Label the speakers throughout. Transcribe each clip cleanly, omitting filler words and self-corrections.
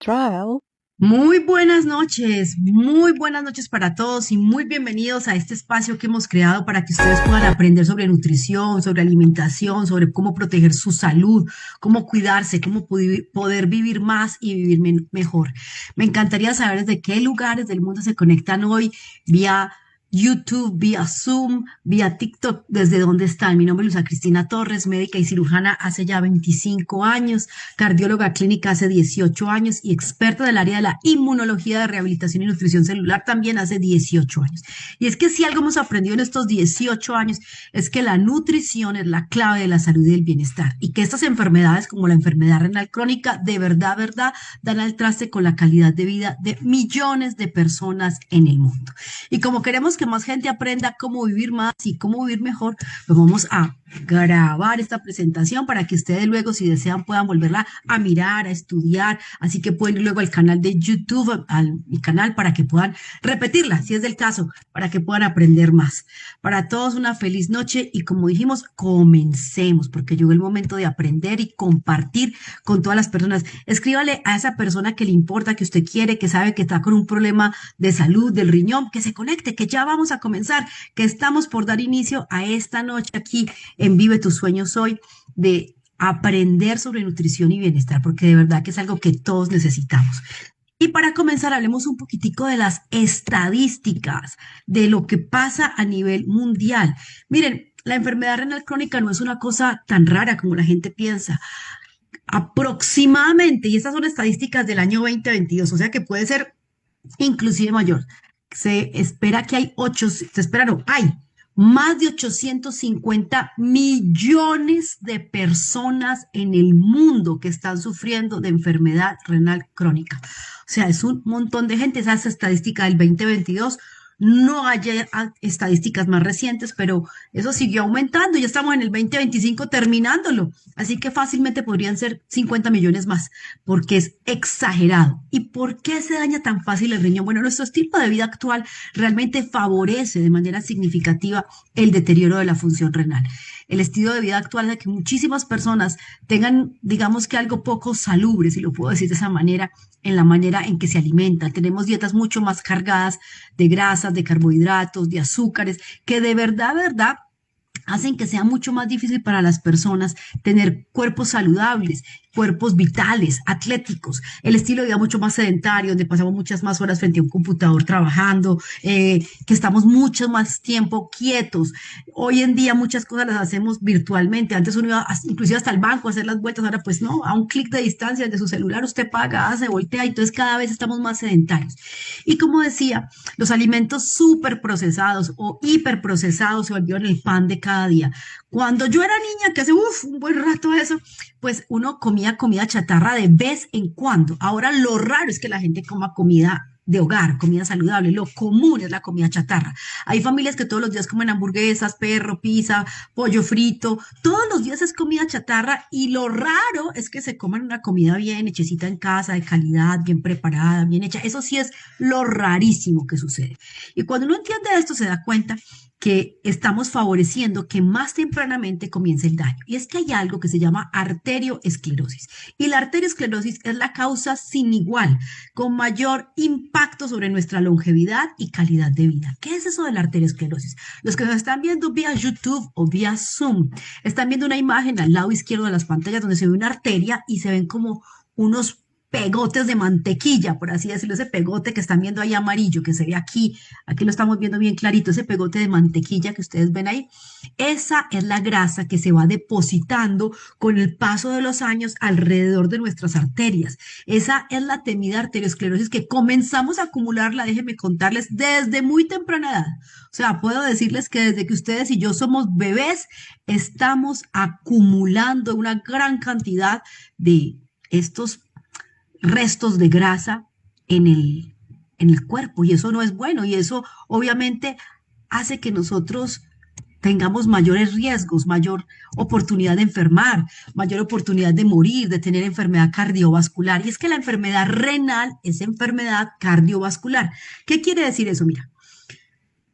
Speaker 1: trial.
Speaker 2: Muy buenas noches para todos y muy bienvenidos a este espacio que hemos creado para que ustedes puedan aprender sobre nutrición, sobre alimentación, sobre cómo proteger su salud, cómo cuidarse, cómo poder vivir más y vivir mejor. Me encantaría saber desde qué lugares del mundo se conectan hoy vía YouTube, vía Zoom, vía TikTok, desde dónde están. Mi nombre es Luisa Cristina Torres, médica y cirujana hace ya 25 años, cardióloga clínica hace 18 años y experta del área de la inmunología de rehabilitación y nutrición celular también hace 18 años. Y es que si algo hemos aprendido en estos 18 años es que la nutrición es la clave de la salud y del bienestar y que estas enfermedades como la enfermedad renal crónica de verdad, dan al traste con la calidad de vida de millones de personas en el mundo. Y como queremos que más gente aprenda cómo vivir más y cómo vivir mejor, pues vamos a grabar esta presentación para que ustedes luego, si desean, puedan volverla a mirar, a estudiar. Así que pueden ir luego al canal de YouTube, mi canal, para que puedan repetirla, si es del caso, para que puedan aprender más. Para todos una feliz noche y como dijimos, comencemos, porque llegó el momento de aprender y compartir con todas las personas. Escríbale a esa persona que le importa, que usted quiere, que sabe que está con un problema de salud, del riñón, que se conecte, que ya vamos a comenzar, que estamos por dar inicio a esta noche aquí en Vive tus sueños hoy, de aprender sobre nutrición y bienestar, porque de verdad que es algo que todos necesitamos. Y para comenzar, hablemos un poquitico de las estadísticas, de lo que pasa a nivel mundial. Miren, la enfermedad renal crónica no es una cosa tan rara como la gente piensa. Aproximadamente, y estas son estadísticas del año 2022, o sea que puede ser inclusive mayor. Se espera que hay más de 850 millones de personas en el mundo que están sufriendo de enfermedad renal crónica. O sea, es un montón de gente. Esa es estadística del 2022. No hay estadísticas más recientes, pero eso siguió aumentando. Ya estamos en el 2025 terminándolo. Así que fácilmente podrían ser 50 millones más, porque es exagerado. ¿Y por qué se daña tan fácil el riñón? Bueno, nuestro estilo de vida actual realmente favorece de manera significativa el deterioro de la función renal. El estilo de vida actual hace que muchísimas personas tengan, digamos que algo poco salubre, si lo puedo decir de esa manera, en la manera en que se alimentan. Tenemos dietas mucho más cargadas de grasas, de carbohidratos, de azúcares, que de verdad hacen que sea mucho más difícil para las personas tener cuerpos saludables, cuerpos vitales, atléticos, el estilo de vida mucho más sedentario, donde pasamos muchas más horas frente a un computador trabajando, que estamos mucho más tiempo quietos. Hoy en día muchas cosas las hacemos virtualmente. Antes uno iba inclusive hasta el banco a hacer las vueltas, ahora pues no, a un clic de distancia de su celular usted paga, hace, voltea, y entonces cada vez estamos más sedentarios. Y como decía, los alimentos súper procesados o hiperprocesados se volvieron el pan de cada día. Cuando yo era niña, que hace un buen rato eso, pues uno comía comida chatarra de vez en cuando. Ahora lo raro es que la gente coma comida de hogar, comida saludable. Lo común es la comida chatarra. Hay familias que todos los días comen hamburguesas, perro, pizza, pollo frito. Todos los días es comida chatarra y lo raro es que se coman una comida bien hechecita en casa, de calidad, bien preparada, bien hecha. Eso sí es lo rarísimo que sucede. Y cuando uno entiende esto se da cuenta que estamos favoreciendo que más tempranamente comience el daño. Y es que hay algo que se llama arterioesclerosis. Y la arterioesclerosis es la causa sin igual, con mayor impacto sobre nuestra longevidad y calidad de vida. ¿Qué es eso de la arterioesclerosis? Los que nos están viendo vía YouTube o vía Zoom, están viendo una imagen al lado izquierdo de las pantallas donde se ve una arteria y se ven como unos pegotes de mantequilla, por así decirlo, ese pegote que están viendo ahí amarillo, que se ve aquí lo estamos viendo bien clarito, ese pegote de mantequilla que ustedes ven ahí, esa es la grasa que se va depositando con el paso de los años alrededor de nuestras arterias. Esa es la temida arteriosclerosis que comenzamos a acumularla, déjenme contarles, desde muy temprana edad. O sea, puedo decirles que desde que ustedes y yo somos bebés, estamos acumulando una gran cantidad de estos restos de grasa en el cuerpo y eso no es bueno y eso obviamente hace que nosotros tengamos mayores riesgos, mayor oportunidad de enfermar, mayor oportunidad de morir, de tener enfermedad cardiovascular. Y es que la enfermedad renal es enfermedad cardiovascular. ¿Qué quiere decir eso? Mira,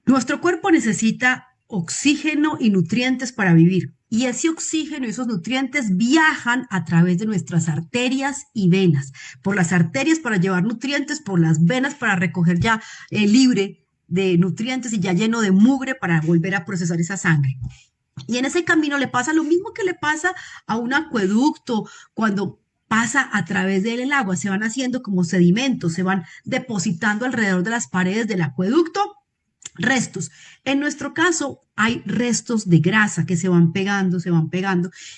Speaker 2: nuestro cuerpo necesita oxígeno y nutrientes para vivir. y ese oxígeno y esos nutrientes viajan a través de nuestras arterias y venas. Por las arterias para llevar nutrientes, por las venas para recoger ya libre de nutrientes y ya lleno de mugre para volver a procesar esa sangre. Y en ese camino le pasa lo mismo que le pasa a un acueducto cuando pasa a través del agua, se van haciendo como sedimentos, se van depositando alrededor de las paredes del acueducto restos. En nuestro caso, hay restos de grasa que se van pegando,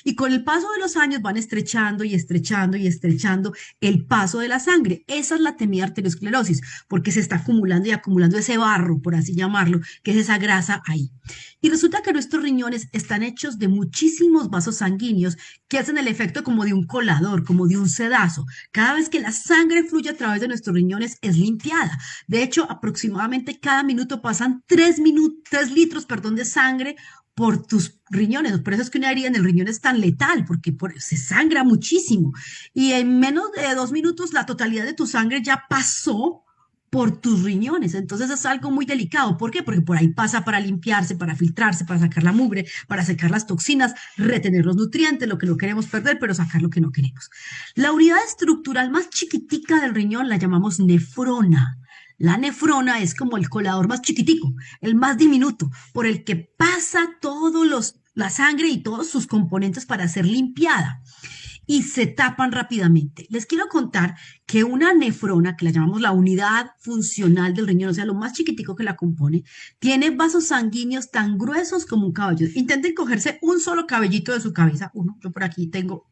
Speaker 2: y con el paso de los años van estrechando y estrechando y estrechando el paso de la sangre. Esa es la temida arteriosclerosis, porque se está acumulando y acumulando ese barro, por así llamarlo, que es esa grasa ahí. Y resulta que nuestros riñones están hechos de muchísimos vasos sanguíneos que hacen el efecto como de un colador, como de un sedazo. Cada vez que la sangre fluye a través de nuestros riñones es limpiada. De hecho, aproximadamente cada minuto pasan 3 litros, de sangre por tus riñones. Por eso es que una herida en el riñón es tan letal, porque se sangra muchísimo. Y en menos de 2 minutos la totalidad de tu sangre ya pasó por tus riñones. Entonces es algo muy delicado. ¿Por qué? Porque por ahí pasa para limpiarse, para filtrarse, para sacar la mugre, para sacar las toxinas, retener los nutrientes, lo que no queremos perder, pero sacar lo que no queremos. La unidad estructural más chiquitica del riñón la llamamos nefrona. La nefrona es como el colador más chiquitico, el más diminuto, por el que pasa la sangre y todos sus componentes para ser limpiada, y se tapan rápidamente. Les quiero contar que una nefrona, que la llamamos la unidad funcional del riñón, o sea, lo más chiquitico que la compone, tiene vasos sanguíneos tan gruesos como un cabello. Intenten cogerse un solo cabellito de su cabeza. Yo por aquí tengo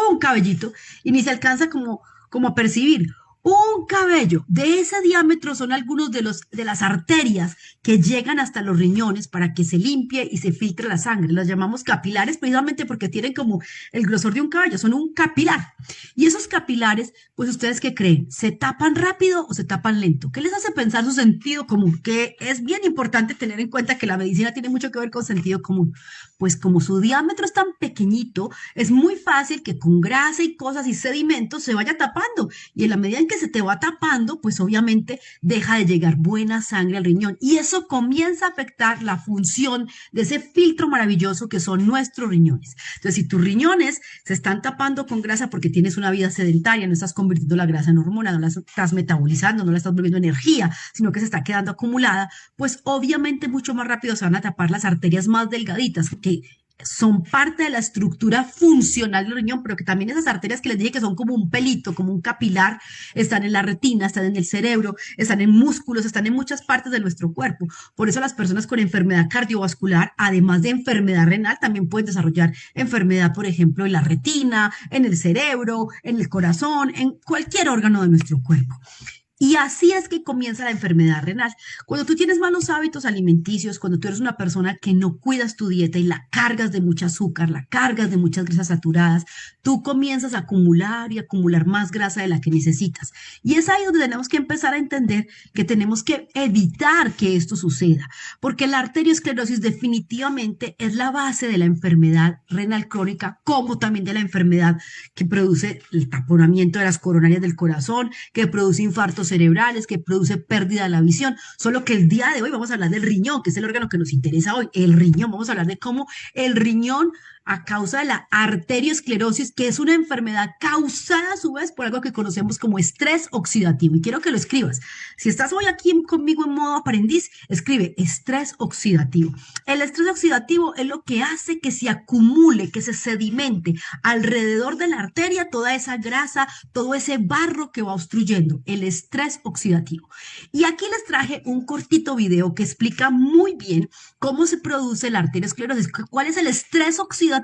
Speaker 2: un cabellito y ni se alcanza como a percibir. Un cabello de ese diámetro son algunos de las arterias que llegan hasta los riñones para que se limpie y se filtre la sangre. Las llamamos capilares precisamente porque tienen como el grosor de un cabello, son un capilar. Y esos capilares, pues ustedes ¿qué creen? ¿Se tapan rápido o se tapan lento? ¿Qué les hace pensar su sentido común? Que es bien importante tener en cuenta que la medicina tiene mucho que ver con sentido común. Pues como su diámetro es tan pequeñito, es muy fácil que con grasa y cosas y sedimentos se vaya tapando. Y en la medida en que se te va tapando, pues obviamente deja de llegar buena sangre al riñón. Y eso comienza a afectar la función de ese filtro maravilloso que son nuestros riñones. Entonces, si tus riñones se están tapando con grasa porque tienes una vida sedentaria, no estás convirtiendo la grasa en hormona, no la estás metabolizando, no la estás volviendo energía, sino que se está quedando acumulada, pues obviamente mucho más rápido se van a tapar las arterias más delgaditas, que son parte de la estructura funcional del riñón, pero que también esas arterias que les dije que son como un pelito, como un capilar, están en la retina, están en el cerebro, están en músculos, están en muchas partes de nuestro cuerpo. Por eso las personas con enfermedad cardiovascular, además de enfermedad renal, también pueden desarrollar enfermedad, por ejemplo, en la retina, en el cerebro, en el corazón, en cualquier órgano de nuestro cuerpo. Y así es que comienza la enfermedad renal. Cuando tú tienes malos hábitos alimenticios, cuando tú eres una persona que no cuidas tu dieta y la cargas de mucho azúcar, la cargas de muchas grasas saturadas, tú comienzas a acumular y acumular más grasa de la que necesitas. Y es ahí donde tenemos que empezar a entender que tenemos que evitar que esto suceda, porque la arteriosclerosis definitivamente es la base de la enfermedad renal crónica, como también de la enfermedad que produce el taponamiento de las coronarias del corazón, que produce infartos cerebrales, que produce pérdida de la visión. Solo que el día de hoy vamos a hablar del riñón, que es el órgano que nos interesa hoy, el riñón. Vamos a hablar de cómo el riñón, a causa de la arteriosclerosis, que es una enfermedad causada a su vez por algo que conocemos como estrés oxidativo. Y quiero que lo escribas. Si estás hoy aquí conmigo en modo aprendiz, escribe estrés oxidativo. El estrés oxidativo es lo que hace que se acumule, que se sedimente alrededor de la arteria toda esa grasa, todo ese barro que va obstruyendo, el estrés oxidativo. Y aquí les traje un cortito video que explica muy bien cómo se produce la arteriosclerosis, cuál es el estrés oxidativo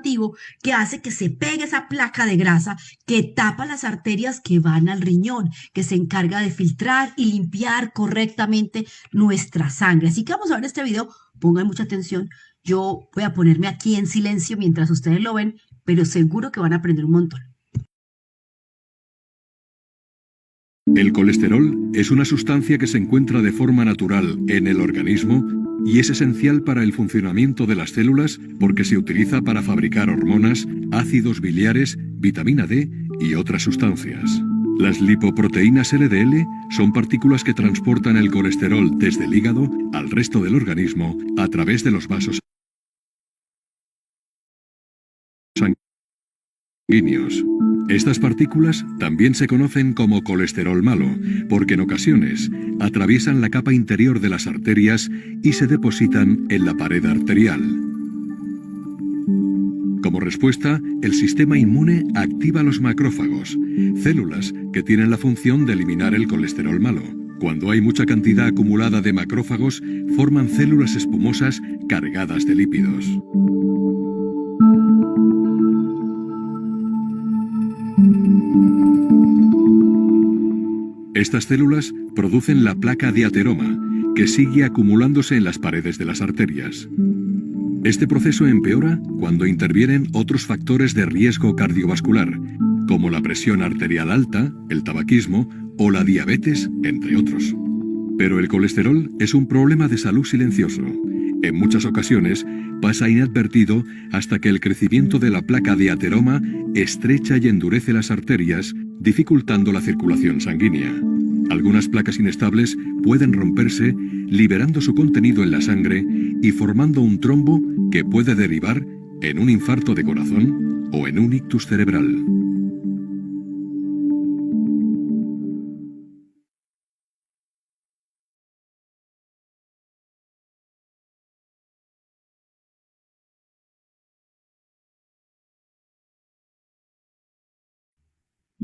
Speaker 2: que hace que se pegue esa placa de grasa que tapa las arterias que van al riñón, que se encarga de filtrar y limpiar correctamente nuestra sangre. Así que vamos a ver este video, pongan mucha atención. Yo voy a ponerme aquí en silencio mientras ustedes lo ven, pero seguro que van a aprender un montón.
Speaker 1: El colesterol es una sustancia que se encuentra de forma natural en el organismo y es esencial para el funcionamiento de las células porque se utiliza para fabricar hormonas, ácidos biliares, vitamina D y otras sustancias. Las lipoproteínas LDL son partículas que transportan el colesterol desde el hígado al resto del organismo a través de los vasos sanguíneos. Estas partículas también se conocen como colesterol malo, porque en ocasiones atraviesan la capa interior de las arterias y se depositan en la pared arterial. Como respuesta, el sistema inmune activa los macrófagos, células que tienen la función de eliminar el colesterol malo. Cuando hay mucha cantidad acumulada de macrófagos, forman células espumosas cargadas de lípidos. Estas células producen la placa de ateroma, que sigue acumulándose en las paredes de las arterias. Este proceso empeora cuando intervienen otros factores de riesgo cardiovascular, como la presión arterial alta, el tabaquismo o la diabetes, entre otros. Pero el colesterol es un problema de salud silencioso. En muchas ocasiones pasa inadvertido hasta que el crecimiento de la placa de ateroma estrecha y endurece las arterias, dificultando la circulación sanguínea. Algunas placas inestables pueden romperse, liberando su contenido en la sangre y formando un trombo que puede derivar en un infarto de corazón o en un ictus cerebral.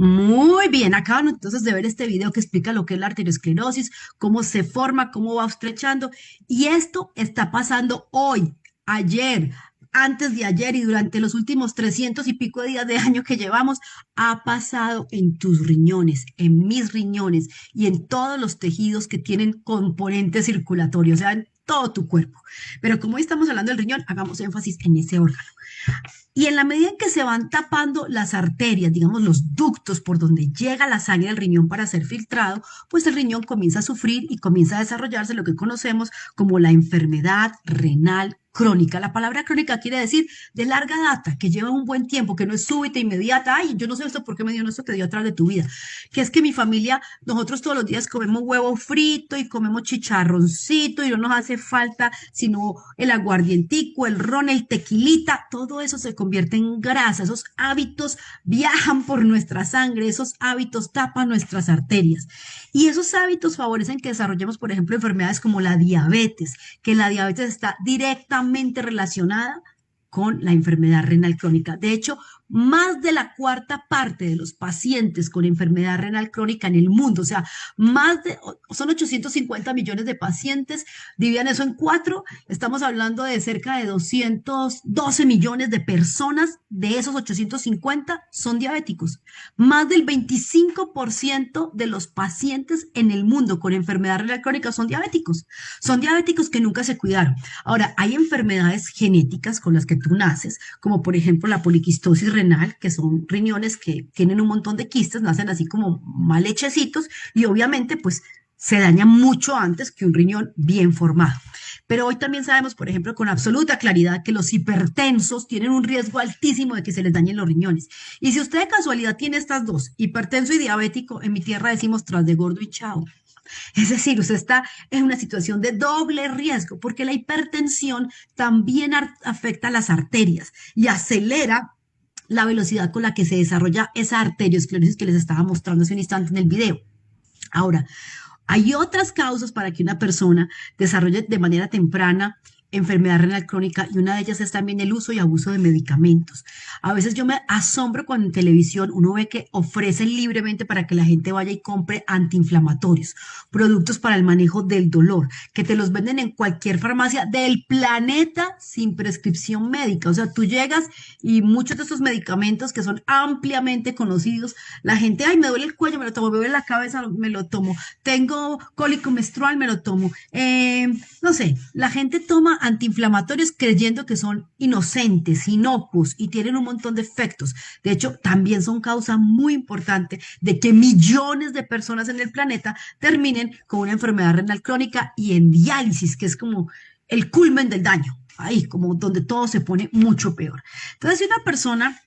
Speaker 2: Muy bien, acaban entonces de ver este video que explica lo que es la arteriosclerosis, cómo se forma, cómo va estrechando. Y esto está pasando hoy, ayer, antes de ayer y durante los últimos 300 y pico de días de año que llevamos, ha pasado en tus riñones, en mis riñones y en todos los tejidos que tienen componentes circulatorios, o sea, en todo tu cuerpo. Pero como hoy estamos hablando del riñón, hagamos énfasis en ese órgano. Y en la medida en que se van tapando las arterias, digamos los ductos por donde llega la sangre al riñón para ser filtrado, pues el riñón comienza a sufrir y comienza a desarrollarse lo que conocemos como la enfermedad renal crónica. La palabra crónica quiere decir de larga data, que lleva un buen tiempo, que no es súbita, inmediata. Ay, yo no sé esto por qué me dio, no, esto te dio atrás de tu vida. Que es que mi familia, nosotros todos los días comemos huevo frito y comemos chicharroncito y no nos hace falta sino el aguardientico, el ron, el tequilita, todo eso se convierte en grasa. Esos hábitos viajan por nuestra sangre, esos hábitos tapan nuestras arterias. Y esos hábitos favorecen que desarrollemos, por ejemplo, enfermedades como la diabetes, que la diabetes está directamente relacionada con la enfermedad renal crónica. De hecho, más de la cuarta parte de los pacientes con enfermedad renal crónica en el mundo, o sea, son 850 millones de pacientes, dividan eso en cuatro, estamos hablando de cerca de 212 millones de personas, de esos 850 son diabéticos. Más del 25% de los pacientes en el mundo con enfermedad renal crónica son diabéticos que nunca se cuidaron. Ahora, hay enfermedades genéticas con las que tú naces, como por ejemplo la poliquistosis renal, que son riñones que tienen un montón de quistes, nacen así como mal hechecitos y obviamente pues se daña mucho antes que un riñón bien formado. Pero hoy también sabemos, por ejemplo, con absoluta claridad que los hipertensos tienen un riesgo altísimo de que se les dañen los riñones. Y si usted de casualidad tiene estas dos, hipertenso y diabético, en mi tierra decimos tras de gordo y chao. Es decir, usted está en una situación de doble riesgo porque la hipertensión también afecta las arterias y acelera la velocidad con la que se desarrolla esa arteriosclerosis que les estaba mostrando hace un instante en el video. Ahora, hay otras causas para que una persona desarrolle de manera temprana enfermedad renal crónica y una de ellas es también el uso y abuso de medicamentos. A veces yo me asombro cuando en televisión uno ve que ofrecen libremente para que la gente vaya y compre antiinflamatorios, productos para el manejo del dolor, que te los venden en cualquier farmacia del planeta sin prescripción médica. O sea, tú llegas y muchos de estos medicamentos que son ampliamente conocidos, la gente, ay, me duele el cuello, me lo tomo, me duele la cabeza, me lo tomo, tengo cólico menstrual, me lo tomo. No sé, la gente toma antiinflamatorios creyendo que son inocentes, inocuos y tienen un montón de efectos. De hecho, también son causa muy importante de que millones de personas en el planeta terminen con una enfermedad renal crónica y en diálisis, que es como el culmen del daño, ahí como donde todo se pone mucho peor. Entonces, si una persona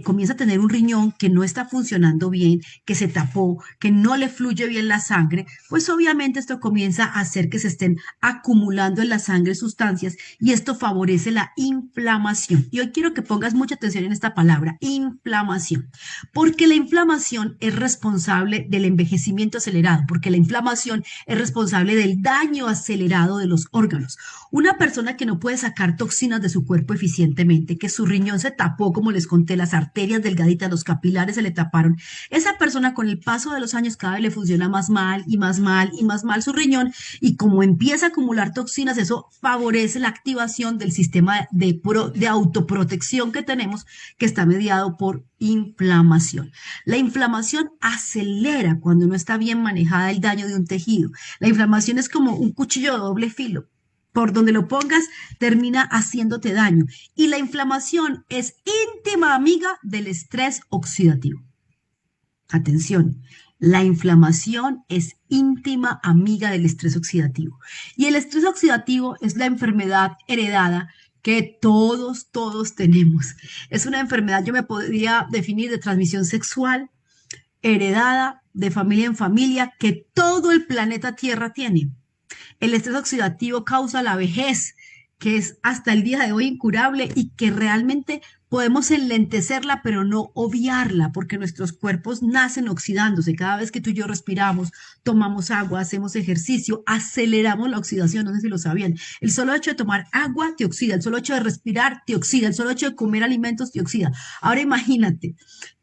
Speaker 2: comienza a tener un riñón que no está funcionando bien, que se tapó, que no le fluye bien la sangre, pues obviamente esto comienza a hacer que se estén acumulando en la sangre sustancias y esto favorece la inflamación. Y hoy quiero que pongas mucha atención en esta palabra, inflamación, porque la inflamación es responsable del envejecimiento acelerado, porque la inflamación es responsable del daño acelerado de los órganos. Una persona que no puede sacar toxinas de su cuerpo eficientemente, que su riñón se tapó, como les conté, las arterias delgaditas, los capilares se le taparon, esa persona con el paso de los años cada vez le funciona más mal y más mal y más mal su riñón y como empieza a acumular toxinas, eso favorece la activación del sistema de autoprotección que tenemos, que está mediado por inflamación. La inflamación acelera cuando no está bien manejada el daño de un tejido. La inflamación es como un cuchillo de doble filo. Por donde lo pongas, termina haciéndote daño. Y la inflamación es íntima amiga del estrés oxidativo. Atención, la inflamación es íntima amiga del estrés oxidativo. Y el estrés oxidativo es la enfermedad heredada que todos tenemos. Es una enfermedad, yo me podría definir de transmisión sexual, heredada, de familia en familia, que todo el planeta Tierra tiene. El estrés oxidativo causa la vejez, que es hasta el día de hoy incurable y que realmente podemos enlentecerla, pero no obviarla, porque nuestros cuerpos nacen oxidándose. Cada vez que tú y yo respiramos, tomamos agua, hacemos ejercicio, aceleramos la oxidación. No sé si lo sabían. El solo hecho de tomar agua te oxida, el solo hecho de respirar te oxida, el solo hecho de comer alimentos te oxida. Ahora imagínate,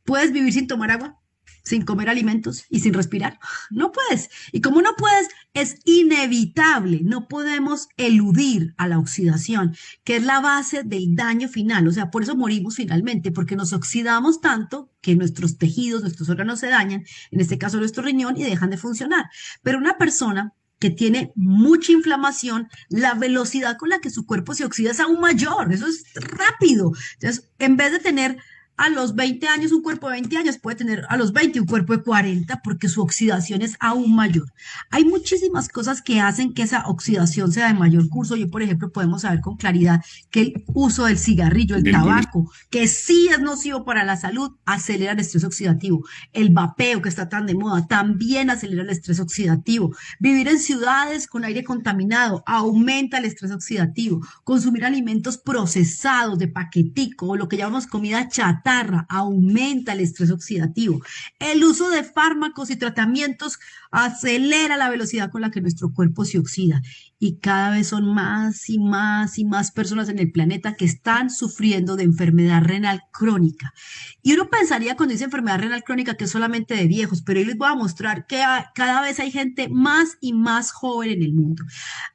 Speaker 2: ¿puedes vivir sin tomar agua? ¿Sin comer alimentos y sin respirar? No puedes. Y como no puedes, es inevitable. No podemos eludir a la oxidación, que es la base del daño final. O sea, por eso morimos finalmente, porque nos oxidamos tanto que nuestros tejidos, nuestros órganos se dañan, en este caso nuestro riñón, y dejan de funcionar. Pero una persona que tiene mucha inflamación, la velocidad con la que su cuerpo se oxida es aún mayor. Eso es rápido. Entonces, en vez de tener a los 20 años un cuerpo de 20 años, puede tener a los 20 un cuerpo de 40 porque su oxidación es aún mayor. Hay muchísimas cosas que hacen que esa oxidación sea de mayor curso. Yo, por ejemplo, podemos saber con claridad que el uso del cigarrillo, el
Speaker 1: El colesterol.
Speaker 2: tabaco, que sí es nocivo para la salud, acelera el estrés oxidativo. El vapeo, que está tan de moda, también acelera el estrés oxidativo. Vivir en ciudades con aire contaminado aumenta el estrés oxidativo. Consumir alimentos procesados de paquetico o lo que llamamos comida chatarra aumenta el estrés oxidativo. El uso de fármacos y tratamientos acelera la velocidad con la que nuestro cuerpo se oxida. Y cada vez son más y más y más personas en el planeta que están sufriendo de enfermedad renal crónica. Y uno pensaría cuando dice enfermedad renal crónica que es solamente de viejos, pero hoy les voy a mostrar que cada vez hay gente más y más joven en el mundo.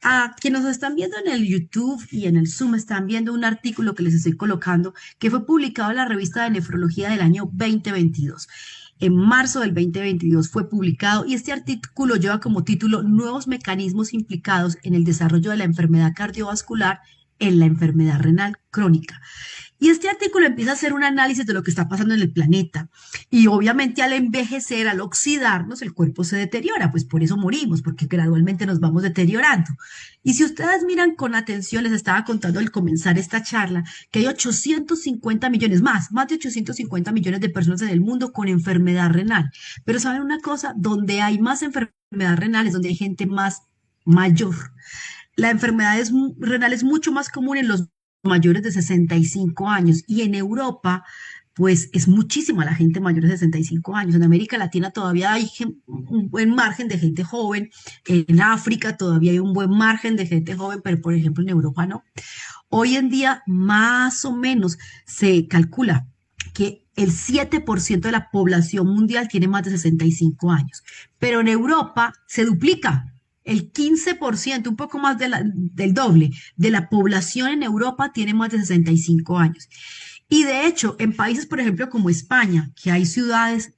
Speaker 2: A quienes nos están viendo en el YouTube y en el Zoom están viendo un artículo que les estoy colocando que fue publicado en la revista de nefrología del año 2022. En marzo del 2022 fue publicado y este artículo lleva como título Nuevos mecanismos implicados en el desarrollo de la enfermedad cardiovascular en la enfermedad renal crónica. Y este artículo empieza a hacer un análisis de lo que está pasando en el planeta. Y obviamente al envejecer, al oxidarnos, el cuerpo se deteriora, pues por eso morimos, porque gradualmente nos vamos deteriorando. Y si ustedes miran con atención, les estaba contando al comenzar esta charla, que hay 850 millones más de 850 millones de personas en el mundo con enfermedad renal. Pero ¿saben una cosa? Donde hay más enfermedad renal es donde hay gente más mayor. La enfermedad renal es mucho más común en los mayores de 65 años y en Europa pues es muchísima la gente mayor de 65 años. En América Latina todavía hay un buen margen de gente joven, en África todavía hay un buen margen de gente joven, pero por ejemplo en Europa no. Hoy en día más o menos se calcula que el 7% de la población mundial tiene más de 65 años, pero en Europa se duplica. El 15%, un poco más del doble de la población en Europa tiene más de 65 años. Y de hecho, en países, por ejemplo, como España, que hay ciudades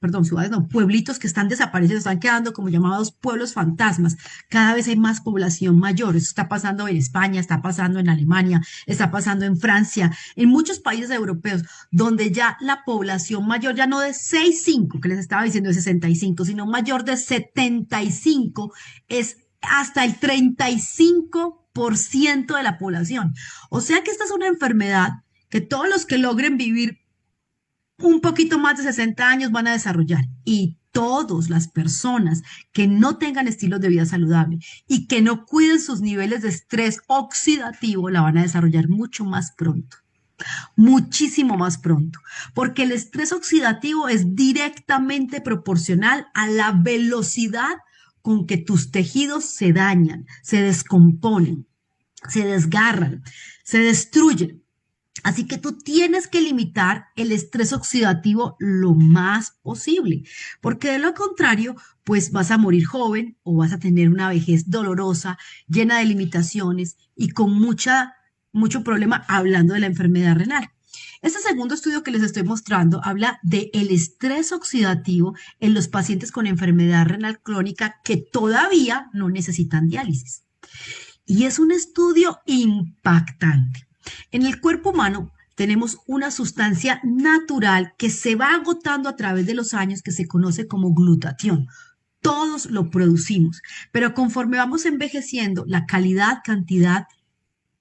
Speaker 2: no, pueblitos que están desapareciendo, están quedando como llamados pueblos fantasmas, cada vez hay más población mayor. Eso está pasando en España, está pasando en Alemania, está pasando en Francia, en muchos países europeos, donde ya la población mayor, ya no de 65, que les estaba diciendo de 65, sino mayor de 75, es hasta el 35% de la población. O sea que esta es una enfermedad que todos los que logren vivir un poquito más de 60 años van a desarrollar. Y todas las personas que no tengan estilos de vida saludable y que no cuiden sus niveles de estrés oxidativo la van a desarrollar mucho más pronto, muchísimo más pronto, porque el estrés oxidativo es directamente proporcional a la velocidad con que tus tejidos se dañan, se descomponen, se desgarran, se destruyen. Así que tú tienes que limitar el estrés oxidativo lo más posible, porque de lo contrario, pues vas a morir joven o vas a tener una vejez dolorosa, llena de limitaciones y con mucho problema hablando de la enfermedad renal. Este segundo estudio que les estoy mostrando habla del estrés oxidativo en los pacientes con enfermedad renal crónica que todavía no necesitan diálisis. Y es un estudio impactante. En el cuerpo humano tenemos una sustancia natural que se va agotando a través de los años que se conoce como glutatión. Todos lo producimos, pero conforme vamos envejeciendo, la calidad, cantidad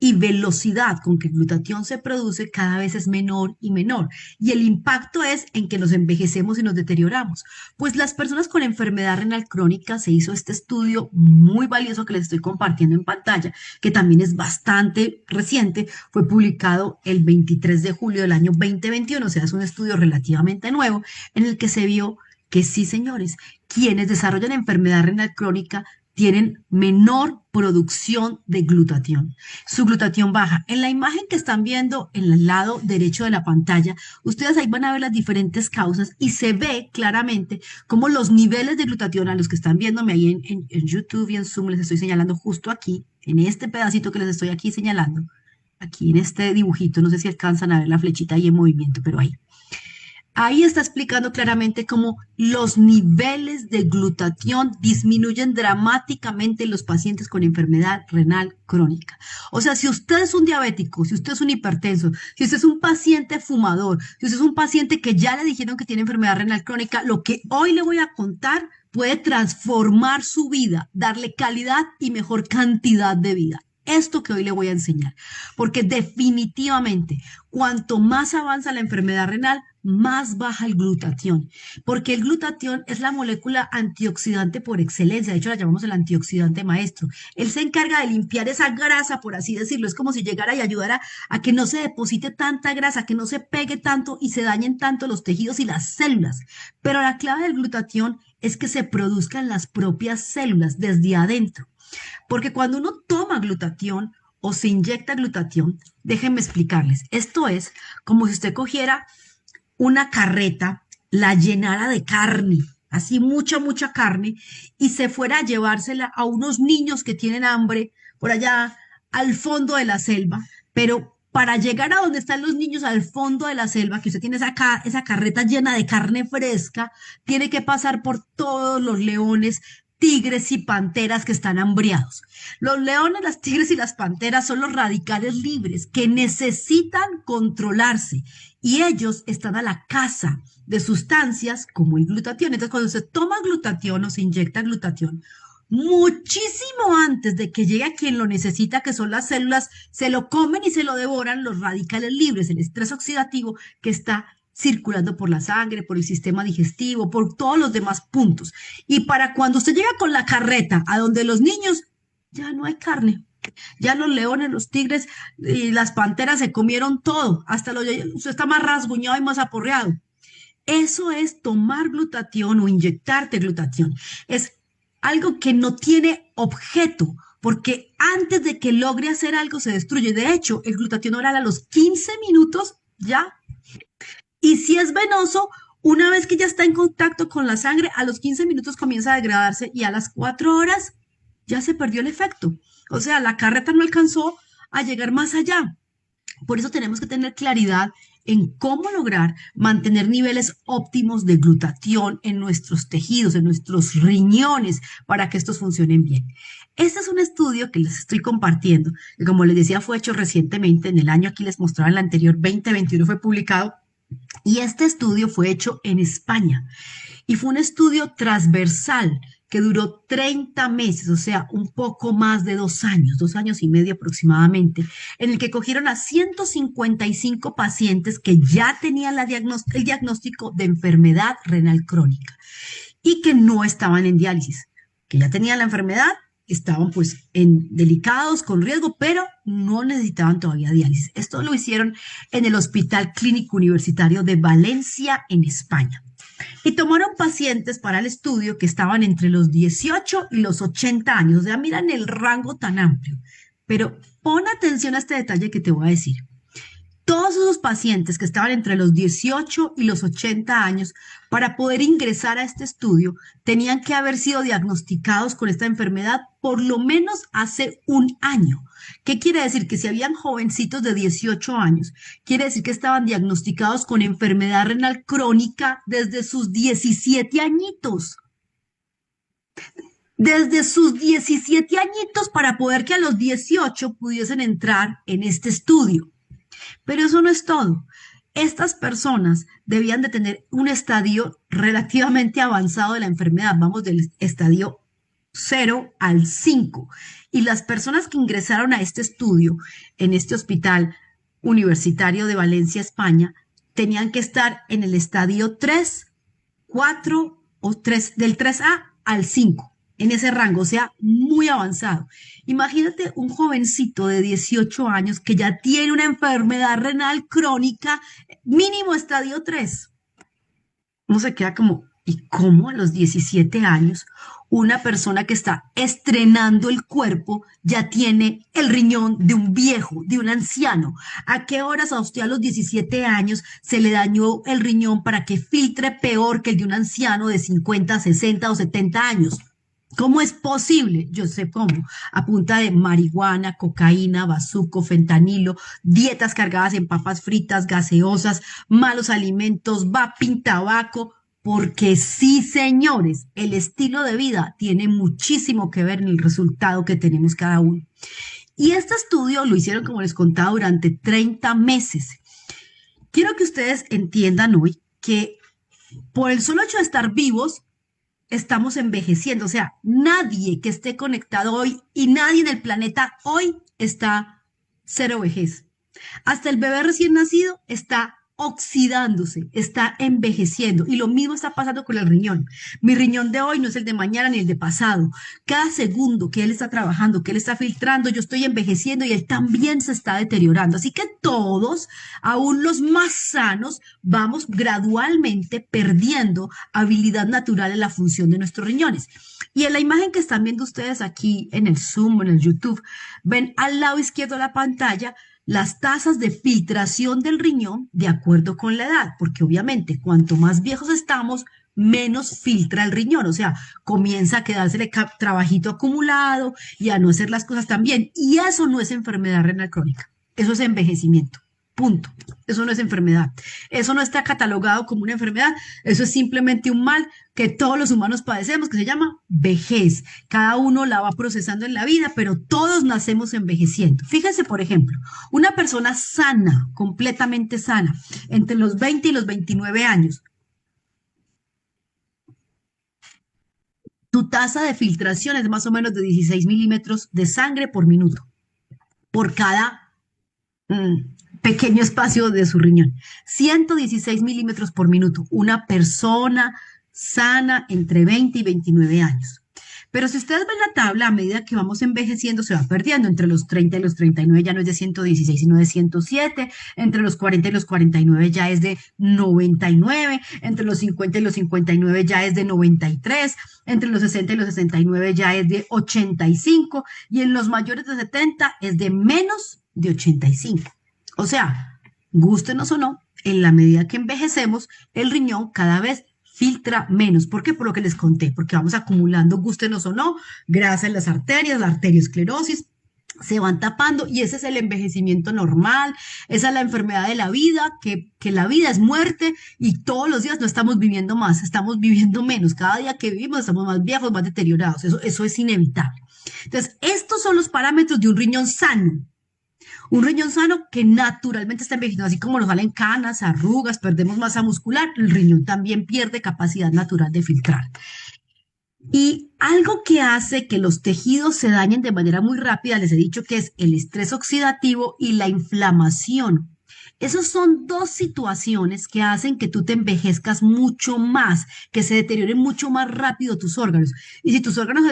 Speaker 2: y velocidad con que el glutatión se produce cada vez es menor y menor. Y el impacto es en que nos envejecemos y nos deterioramos. Pues las personas con enfermedad renal crónica, se hizo este estudio muy valioso que les estoy compartiendo en pantalla, que también es bastante reciente, fue publicado el 23 de julio del año 2021, o sea, es un estudio relativamente nuevo, en el que se vio que sí, señores, quienes desarrollan enfermedad renal crónica tienen menor producción de glutatión. Su glutatión baja. En la imagen que están viendo en el lado derecho de la pantalla, ustedes ahí van a ver las diferentes causas y se ve claramente cómo los niveles de glutatión a los que están viéndome ahí en YouTube y en Zoom, les estoy señalando justo aquí, en este pedacito que les estoy aquí señalando, aquí en este dibujito, no sé si alcanzan a ver la flechita ahí en movimiento, pero ahí. Ahí está explicando claramente cómo los niveles de glutatión disminuyen dramáticamente en los pacientes con enfermedad renal crónica. O sea, si usted es un diabético, si usted es un hipertenso, si usted es un paciente fumador, si usted es un paciente que ya le dijeron que tiene enfermedad renal crónica, lo que hoy le voy a contar puede transformar su vida, darle calidad y mejor cantidad de vida. Esto que hoy le voy a enseñar, porque definitivamente cuanto más avanza la enfermedad renal, más baja el glutatión, porque el glutatión es la molécula antioxidante por excelencia, de hecho la llamamos el antioxidante maestro. Él se encarga de limpiar esa grasa, por así decirlo, es como si llegara y ayudara a que no se deposite tanta grasa, que no se pegue tanto y se dañen tanto los tejidos y las células. Pero la clave del glutatión es que se produzcan las propias células desde adentro. Porque cuando uno toma glutatión o se inyecta glutatión, déjenme explicarles, esto es como si usted cogiera una carreta, la llenara de carne, así mucha carne, y se fuera a llevársela a unos niños que tienen hambre por allá al fondo de la selva, pero para llegar a donde están los niños al fondo de la selva, que usted tiene esa carreta llena de carne fresca, tiene que pasar por todos los leones, tigres y panteras que están hambriados. Los leones, las tigres y las panteras son los radicales libres que necesitan controlarse y ellos están a la caza de sustancias como el glutatión. Entonces, cuando se toma glutatión o se inyecta glutatión, muchísimo antes de que llegue a quien lo necesita, que son las células, se lo comen y se lo devoran los radicales libres, el estrés oxidativo que está circulando por la sangre, por el sistema digestivo, por todos los demás puntos. Y para cuando usted llega con la carreta a donde los niños, ya no hay carne. Ya los leones, los tigres y las panteras se comieron todo. Hasta usted está más rasguñado y más aporreado. Eso es tomar glutatión o inyectarte glutatión. Es algo que no tiene objeto, porque antes de que logre hacer algo se destruye. De hecho, el glutatión oral a los 15 minutos ya. Y si es venoso, una vez que ya está en contacto con la sangre, a los 15 minutos comienza a degradarse y a las 4 horas ya se perdió el efecto. O sea, la carreta no alcanzó a llegar más allá. Por eso tenemos que tener claridad en cómo lograr mantener niveles óptimos de glutatión en nuestros tejidos, en nuestros riñones, para que estos funcionen bien. Este es un estudio que les estoy compartiendo, que como les decía fue hecho recientemente, en el año aquí les mostraba el anterior 2021 fue publicado, y este estudio fue hecho en España y fue un estudio transversal que duró 30 meses, o sea, un poco más de 2 años y medio aproximadamente, en el que cogieron a 155 pacientes que ya tenían el diagnóstico de enfermedad renal crónica y que no estaban en diálisis, que ya tenían la enfermedad, estaban pues delicados, con riesgo, pero no necesitaban todavía diálisis. Esto lo hicieron en el Hospital Clínico Universitario de Valencia, en España. Y tomaron pacientes para el estudio que estaban entre los 18 y los 80 años. O sea, miran el rango tan amplio. Pero pon atención a este detalle que te voy a decir. Todos esos pacientes que estaban entre los 18 y los 80 años, para poder ingresar a este estudio, tenían que haber sido diagnosticados con esta enfermedad por lo menos hace un año. ¿Qué quiere decir? Que si habían jovencitos de 18 años, quiere decir que estaban diagnosticados con enfermedad renal crónica desde sus 17 añitos. Desde sus 17 añitos para poder que a los 18 pudiesen entrar en este estudio. Pero eso no es todo. Estas personas debían de tener un estadio relativamente avanzado de la enfermedad, vamos del estadio 0 al 5. Y las personas que ingresaron a este estudio en este hospital universitario de Valencia, España, tenían que estar en el estadio 3, 4 o 3, del 3A al 5. En ese rango, o sea, muy avanzado. Imagínate un jovencito de 18 años que ya tiene una enfermedad renal crónica, mínimo estadio 3. Uno se queda como, ¿y cómo a los 17 años una persona que está estrenando el cuerpo ya tiene el riñón de un viejo, de un anciano? ¿A qué horas a usted a los 17 años se le dañó el riñón para que filtre peor que el de un anciano de 50, 60 o 70 años? ¿Cómo es posible? Yo sé cómo. A punta de marihuana, cocaína, bazuco, fentanilo, dietas cargadas en papas fritas, gaseosas, malos alimentos, vaping, tabaco. Porque sí, señores, el estilo de vida tiene muchísimo que ver en el resultado que tenemos cada uno. Y este estudio lo hicieron, como les contaba, durante 30 meses. Quiero que ustedes entiendan hoy que por el solo hecho de estar vivos, estamos envejeciendo. O sea, nadie que esté conectado hoy y nadie en el planeta hoy está cero vejez. Hasta el bebé recién nacido está oxidándose, está envejeciendo. Y lo mismo está pasando con el riñón. Mi riñón de hoy no es el de mañana ni el de pasado. Cada segundo que él está trabajando, que él está filtrando, yo estoy envejeciendo y él también se está deteriorando. Así que todos, aún los más sanos, vamos gradualmente perdiendo habilidad natural en la función de nuestros riñones. Y en la imagen que están viendo ustedes aquí en el Zoom, en el YouTube, ven al lado izquierdo de la pantalla las tasas de filtración del riñón de acuerdo con la edad, porque obviamente cuanto más viejos estamos, menos filtra el riñón, o sea, comienza a quedársele trabajito acumulado y a no hacer las cosas tan bien. Y eso no es enfermedad renal crónica, eso es envejecimiento. Punto. Eso no es enfermedad. Eso no está catalogado como una enfermedad. Eso es simplemente un mal que todos los humanos padecemos, que se llama vejez. Cada uno la va procesando en la vida, pero todos nacemos envejeciendo. Fíjense, por ejemplo, una persona sana, completamente sana, entre los 20 y los 29 años, tu tasa de filtración es más o menos de 16 milímetros de sangre por minuto, por cada pequeño espacio de su riñón. 116 milímetros por minuto. Una persona sana entre 20 y 29 años. Pero si ustedes ven la tabla, a medida que vamos envejeciendo, se va perdiendo. Entre los 30 y los 39 ya no es de 116, sino de 107. Entre los 40 y los 49 ya es de 99. Entre los 50 y los 59 ya es de 93. Entre los 60 y los 69 ya es de 85. Y en los mayores de 70 es de menos de 85. O sea, gústenos o no, en la medida que envejecemos, el riñón cada vez filtra menos. ¿Por qué? Por lo que les conté, porque vamos acumulando, gústenos o no, grasa en las arterias, la arteriosclerosis, se van tapando y ese es el envejecimiento normal, esa es la enfermedad de la vida, que la vida es muerte y todos los días no estamos viviendo más, estamos viviendo menos. Cada día que vivimos estamos más viejos, más deteriorados, eso es inevitable. Entonces, estos son los parámetros de un riñón sano. Un riñón sano que naturalmente está envejeciendo, así como nos salen canas, arrugas, perdemos masa muscular, el riñón también pierde capacidad natural de filtrar. Y algo que hace que los tejidos se dañen de manera muy rápida, les he dicho que es el estrés oxidativo y la inflamación. Esas son dos situaciones que hacen que tú te envejezcas mucho más, que se deterioren mucho más rápido tus órganos. Y si tus órganos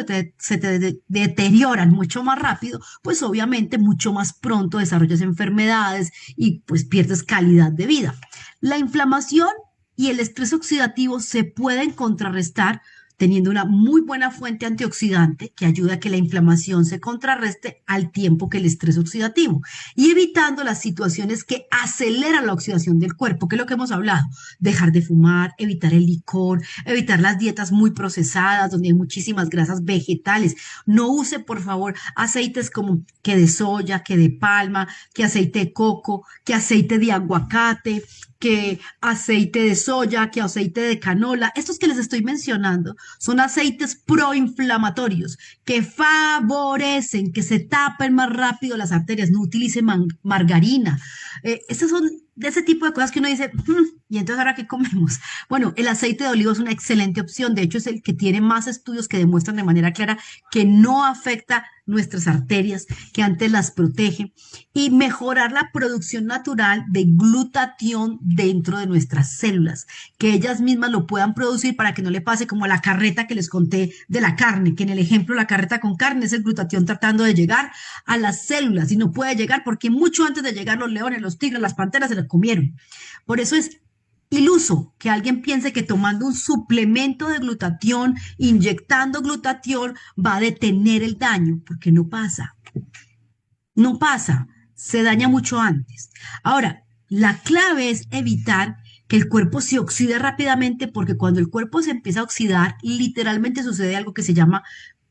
Speaker 2: deterioran mucho más rápido, pues obviamente mucho más pronto desarrollas enfermedades y pues pierdes calidad de vida. La inflamación y el estrés oxidativo se pueden contrarrestar teniendo una muy buena fuente antioxidante que ayuda a que la inflamación se contrarreste al tiempo que el estrés oxidativo y evitando las situaciones que aceleran la oxidación del cuerpo, que es lo que hemos hablado, dejar de fumar, evitar el licor, evitar las dietas muy procesadas donde hay muchísimas grasas vegetales. No use, por favor, aceites como que de soya, que de palma, que aceite de coco, que aceite de aguacate, que aceite de soya, que aceite de canola. Estos que les estoy mencionando son aceites proinflamatorios que favorecen que se tapen más rápido las arterias. No utilice margarina. Estos son de ese tipo de cosas que uno dice, ¿y entonces ahora qué comemos? Bueno, el aceite de olivo es una excelente opción. De hecho, es el que tiene más estudios que demuestran de manera clara que no afecta nuestras arterias, que antes las protege y mejorar la producción natural de glutatión dentro de nuestras células, que ellas mismas lo puedan producir para que no le pase como a la carreta que les conté de la carne, que en el ejemplo la carreta con carne es el glutatión tratando de llegar a las células y no puede llegar porque mucho antes de llegar los leones, los tigres, las panteras se las comieron. Por eso es iluso que alguien piense que tomando un suplemento de glutatión, inyectando glutatión, va a detener el daño, porque no pasa. No pasa, se daña mucho antes. Ahora, la clave es evitar que el cuerpo se oxide rápidamente, porque cuando el cuerpo se empieza a oxidar, literalmente sucede algo que se llama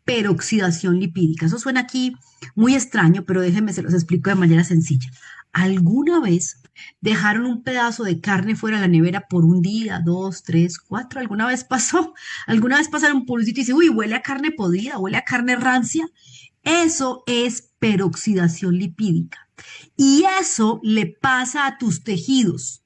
Speaker 2: peroxidación lipídica. Eso suena aquí muy extraño, pero déjenme se los explico de manera sencilla. ¿Alguna vez dejaron un pedazo de carne fuera de la nevera por un día, dos, tres, cuatro? ¿Alguna vez pasó? ¿Alguna vez pasaron por un sitio y dice, uy, huele a carne podrida, huele a carne rancia? Eso es peroxidación lipídica. Y eso le pasa a tus tejidos.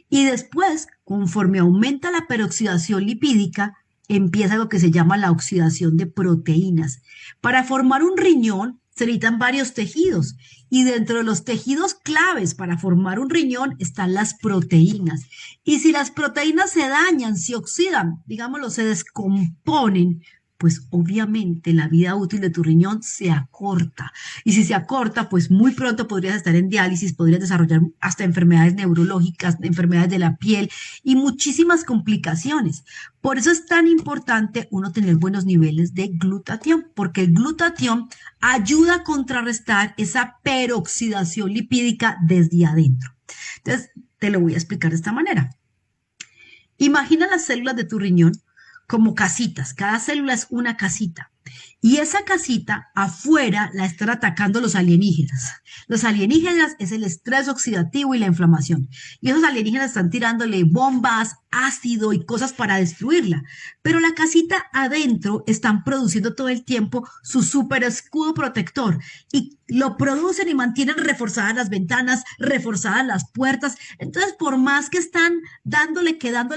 Speaker 2: Y después, conforme aumenta la peroxidación lipídica, empieza lo que se llama la oxidación de proteínas. Para formar un riñón se necesitan varios tejidos y dentro de los tejidos claves para formar un riñón están las proteínas. Y si las proteínas se dañan, se oxidan, digámoslo, se descomponen, pues obviamente la vida útil de tu riñón se acorta. Y si se acorta, pues muy pronto podrías estar en diálisis, podrías desarrollar hasta enfermedades neurológicas, enfermedades de la piel y muchísimas complicaciones. Por eso es tan importante uno tener buenos niveles de glutatión, porque el glutatión ayuda a contrarrestar esa peroxidación lipídica desde adentro. Entonces, te lo voy a explicar de esta manera. Imagina las células de tu riñón como casitas. Cada célula es una casita. Y esa casita afuera la están atacando los alienígenas. Los alienígenas es el estrés oxidativo y la inflamación. Y esos alienígenas están tirándole bombas, ácido y cosas para destruirla. Pero la casita adentro están produciendo todo el tiempo su super escudo protector. Y lo producen y mantienen reforzadas las ventanas, reforzadas las puertas. Entonces, por más que están dándole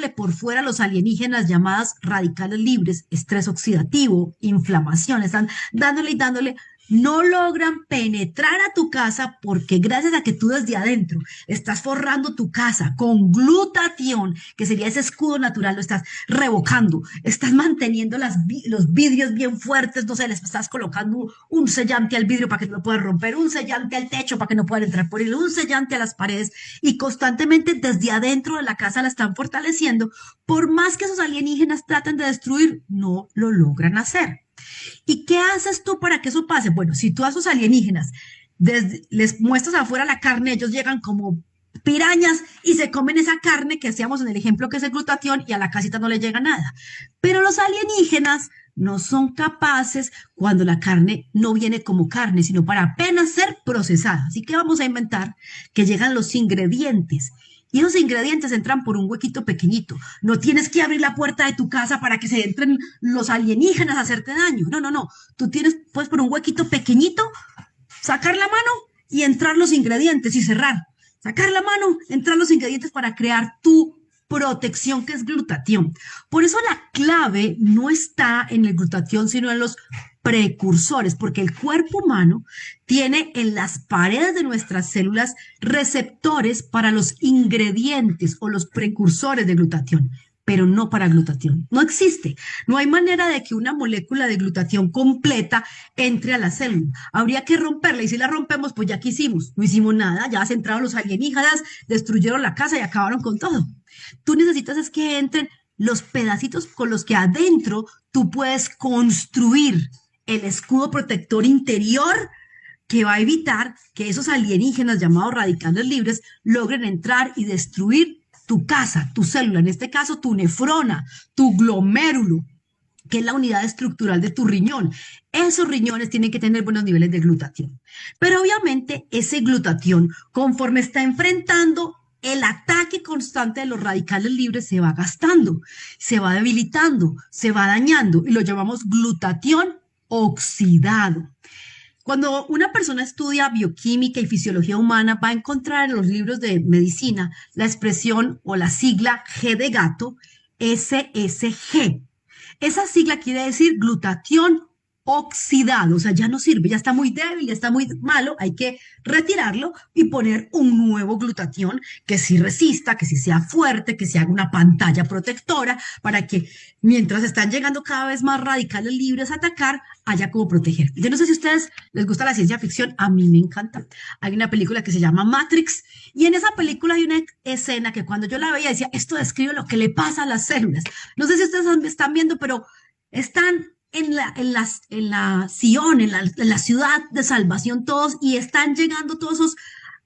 Speaker 2: por fuera los alienígenas llamadas radicales libres, estrés oxidativo, inflamación, están dándole y dándole, no logran penetrar a tu casa porque gracias a que tú desde adentro estás forrando tu casa con glutatión, que sería ese escudo natural, lo estás revocando, estás manteniendo los vidrios bien fuertes, no sé, les estás colocando un sellante al vidrio para que no puedan romper, un sellante al techo para que no puedan entrar por él, un sellante a las paredes y constantemente desde adentro de la casa la están fortaleciendo. Por más que esos alienígenas traten de destruir, no lo logran hacer. ¿Y qué haces tú para que eso pase? Bueno, si tú a esos alienígenas les muestras afuera la carne, ellos llegan como pirañas y se comen esa carne que hacíamos en el ejemplo que es el glutatión y a la casita no le llega nada. Pero los alienígenas no son capaces cuando la carne no viene como carne, sino para apenas ser procesada. Así que vamos a inventar que llegan los ingredientes. Y esos ingredientes entran por un huequito pequeñito. No tienes que abrir la puerta de tu casa para que se entren los alienígenas a hacerte daño. No, no, no. Tú puedes por un huequito pequeñito, sacar la mano y entrar los ingredientes y cerrar. Sacar la mano, entrar los ingredientes para crear tu protección que es glutatión. Por eso la clave no está en el glutatión, sino en los precursores, porque el cuerpo humano tiene en las paredes de nuestras células receptores para los ingredientes o los precursores de glutatión, pero no para glutatión. No existe. No hay manera de que una molécula de glutatión completa entre a la célula. Habría que romperla y si la rompemos, pues ya que hicimos. No hicimos nada, ya se entraron los alienígenas, destruyeron la casa y acabaron con todo. Tú necesitas es que entren los pedacitos con los que adentro tú puedes construir el escudo protector interior que va a evitar que esos alienígenas llamados radicales libres logren entrar y destruir tu casa, tu célula, en este caso tu nefrona, tu glomérulo, que es la unidad estructural de tu riñón. Esos riñones tienen que tener buenos niveles de glutatión. Pero obviamente ese glutatión, conforme está enfrentando el ataque constante de los radicales libres, se va gastando, se va debilitando, se va dañando y lo llamamos glutatión oxidado. Cuando una persona estudia bioquímica y fisiología humana, va a encontrar en los libros de medicina la expresión o la sigla G de gato, SSG. Esa sigla quiere decir glutatión oxidado, o sea, ya no sirve, ya está muy débil, ya está muy malo, hay que retirarlo y poner un nuevo glutatión que sí resista, que sí sea fuerte, que se haga una pantalla protectora para que mientras están llegando cada vez más radicales libres a atacar, haya como proteger. Yo no sé si a ustedes les gusta la ciencia ficción, a mí me encanta. Hay una película que se llama Matrix y en esa película hay una escena que cuando yo la veía decía, esto describe lo que le pasa a las células. No sé si ustedes están viendo, pero están en la Sion, en la ciudad de salvación todos, y están llegando todos esos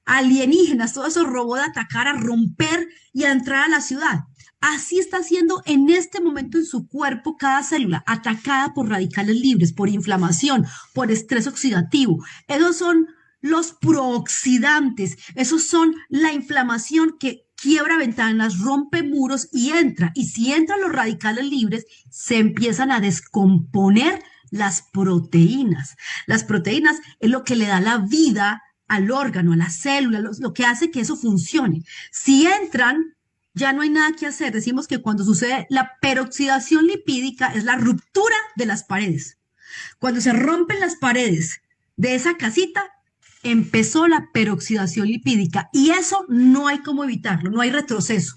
Speaker 2: alienígenas, todos esos robots a atacar, a romper y a entrar a la ciudad. Así está haciendo en este momento en su cuerpo cada célula, atacada por radicales libres, por inflamación, por estrés oxidativo. Esos son los prooxidantes, esos son la inflamación que quiebra ventanas, rompe muros y entra. Y si entran los radicales libres, se empiezan a descomponer las proteínas. Las proteínas es lo que le da la vida al órgano, a la célula, lo que hace que eso funcione. Si entran, ya no hay nada que hacer. Decimos que cuando sucede la peroxidación lipídica es la ruptura de las paredes. Cuando se rompen las paredes de esa casita, empezó la peroxidación lipídica y eso no hay cómo evitarlo, no hay retroceso.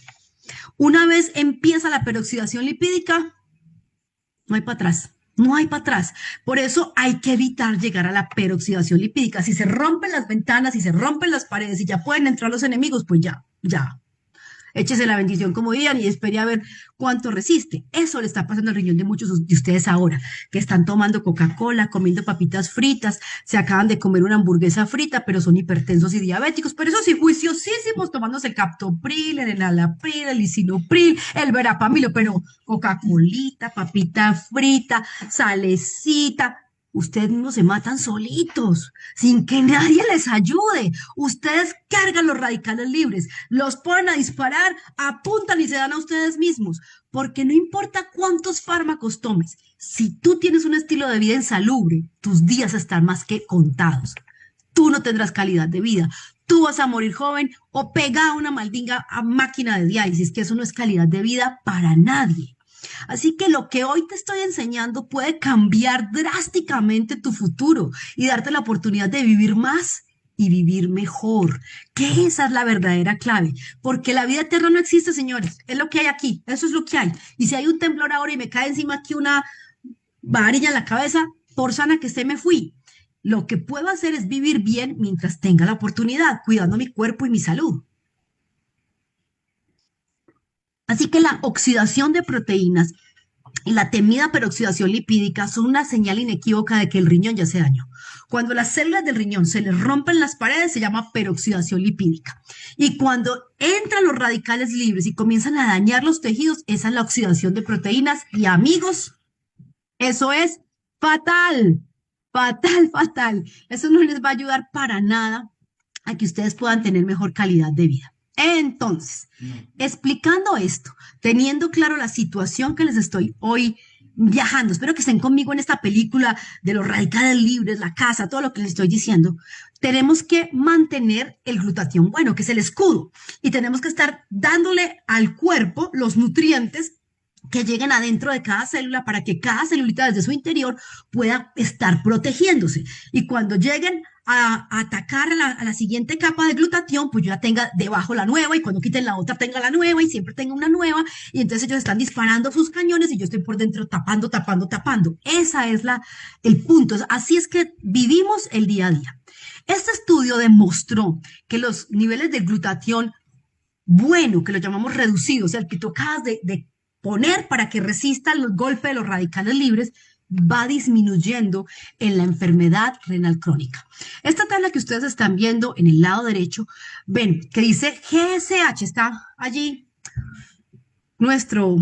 Speaker 2: Una vez empieza la peroxidación lipídica, no hay para atrás, no hay para atrás. Por eso hay que evitar llegar a la peroxidación lipídica. Si se rompen las ventanas, si se rompen las paredes y ya pueden entrar los enemigos, pues ya. Échese la bendición como dirían y espere a ver cuánto resiste. Eso le está pasando al riñón de muchos de ustedes ahora, que están tomando Coca-Cola, comiendo papitas fritas, se acaban de comer una hamburguesa frita, pero son hipertensos y diabéticos. Pero eso sí, juiciosísimos, tomándose el Captopril, el Enalapril, el Lisinopril, el Verapamil, pero Coca-Colita, papita frita, salecita. Ustedes mismos se matan solitos, sin que nadie les ayude. Ustedes cargan los radicales libres, los ponen a disparar, apuntan y se dan a ustedes mismos. Porque no importa cuántos fármacos tomes, si tú tienes un estilo de vida insalubre, tus días están más que contados. Tú no tendrás calidad de vida. Tú vas a morir joven o pegada a una maldita máquina de diálisis, que eso no es calidad de vida para nadie. Así que lo que hoy te estoy enseñando puede cambiar drásticamente tu futuro y darte la oportunidad de vivir más y vivir mejor, que esa es la verdadera clave, porque la vida eterna no existe, señores, es lo que hay aquí, eso es lo que hay. Y si hay un temblor ahora y me cae encima aquí una varilla en la cabeza, por sana que esté me fui. Lo que puedo hacer es vivir bien mientras tenga la oportunidad, cuidando mi cuerpo y mi salud. Así que la oxidación de proteínas y la temida peroxidación lipídica son una señal inequívoca de que el riñón ya se dañó. Cuando las células del riñón se les rompen las paredes, se llama peroxidación lipídica. Y cuando entran los radicales libres y comienzan a dañar los tejidos, esa es la oxidación de proteínas. Y amigos, eso es fatal, fatal, fatal. Eso no les va a ayudar para nada a que ustedes puedan tener mejor calidad de vida. Entonces, explicando esto, teniendo claro la situación que les estoy hoy viajando, espero que estén conmigo en esta película de los radicales libres, la casa, todo lo que les estoy diciendo. Tenemos que mantener el glutatión bueno, que es el escudo, y tenemos que estar dándole al cuerpo los nutrientes que lleguen adentro de cada célula para que cada celulita desde su interior pueda estar protegiéndose. Y cuando lleguen a atacar a la siguiente capa de glutatión, pues yo ya tenga debajo la nueva y cuando quiten la otra tenga la nueva y siempre tenga una nueva y entonces ellos están disparando sus cañones y yo estoy por dentro tapando, tapando, tapando. Esa es el punto. Así es que vivimos el día a día. Este estudio demostró que los niveles de glutatión bueno, que lo llamamos reducido, o sea, el que tú acabas de poner para que resista el golpe de los radicales libres, va disminuyendo en la enfermedad renal crónica. Esta tabla que ustedes están viendo en el lado derecho, ven que dice GSH, está allí nuestro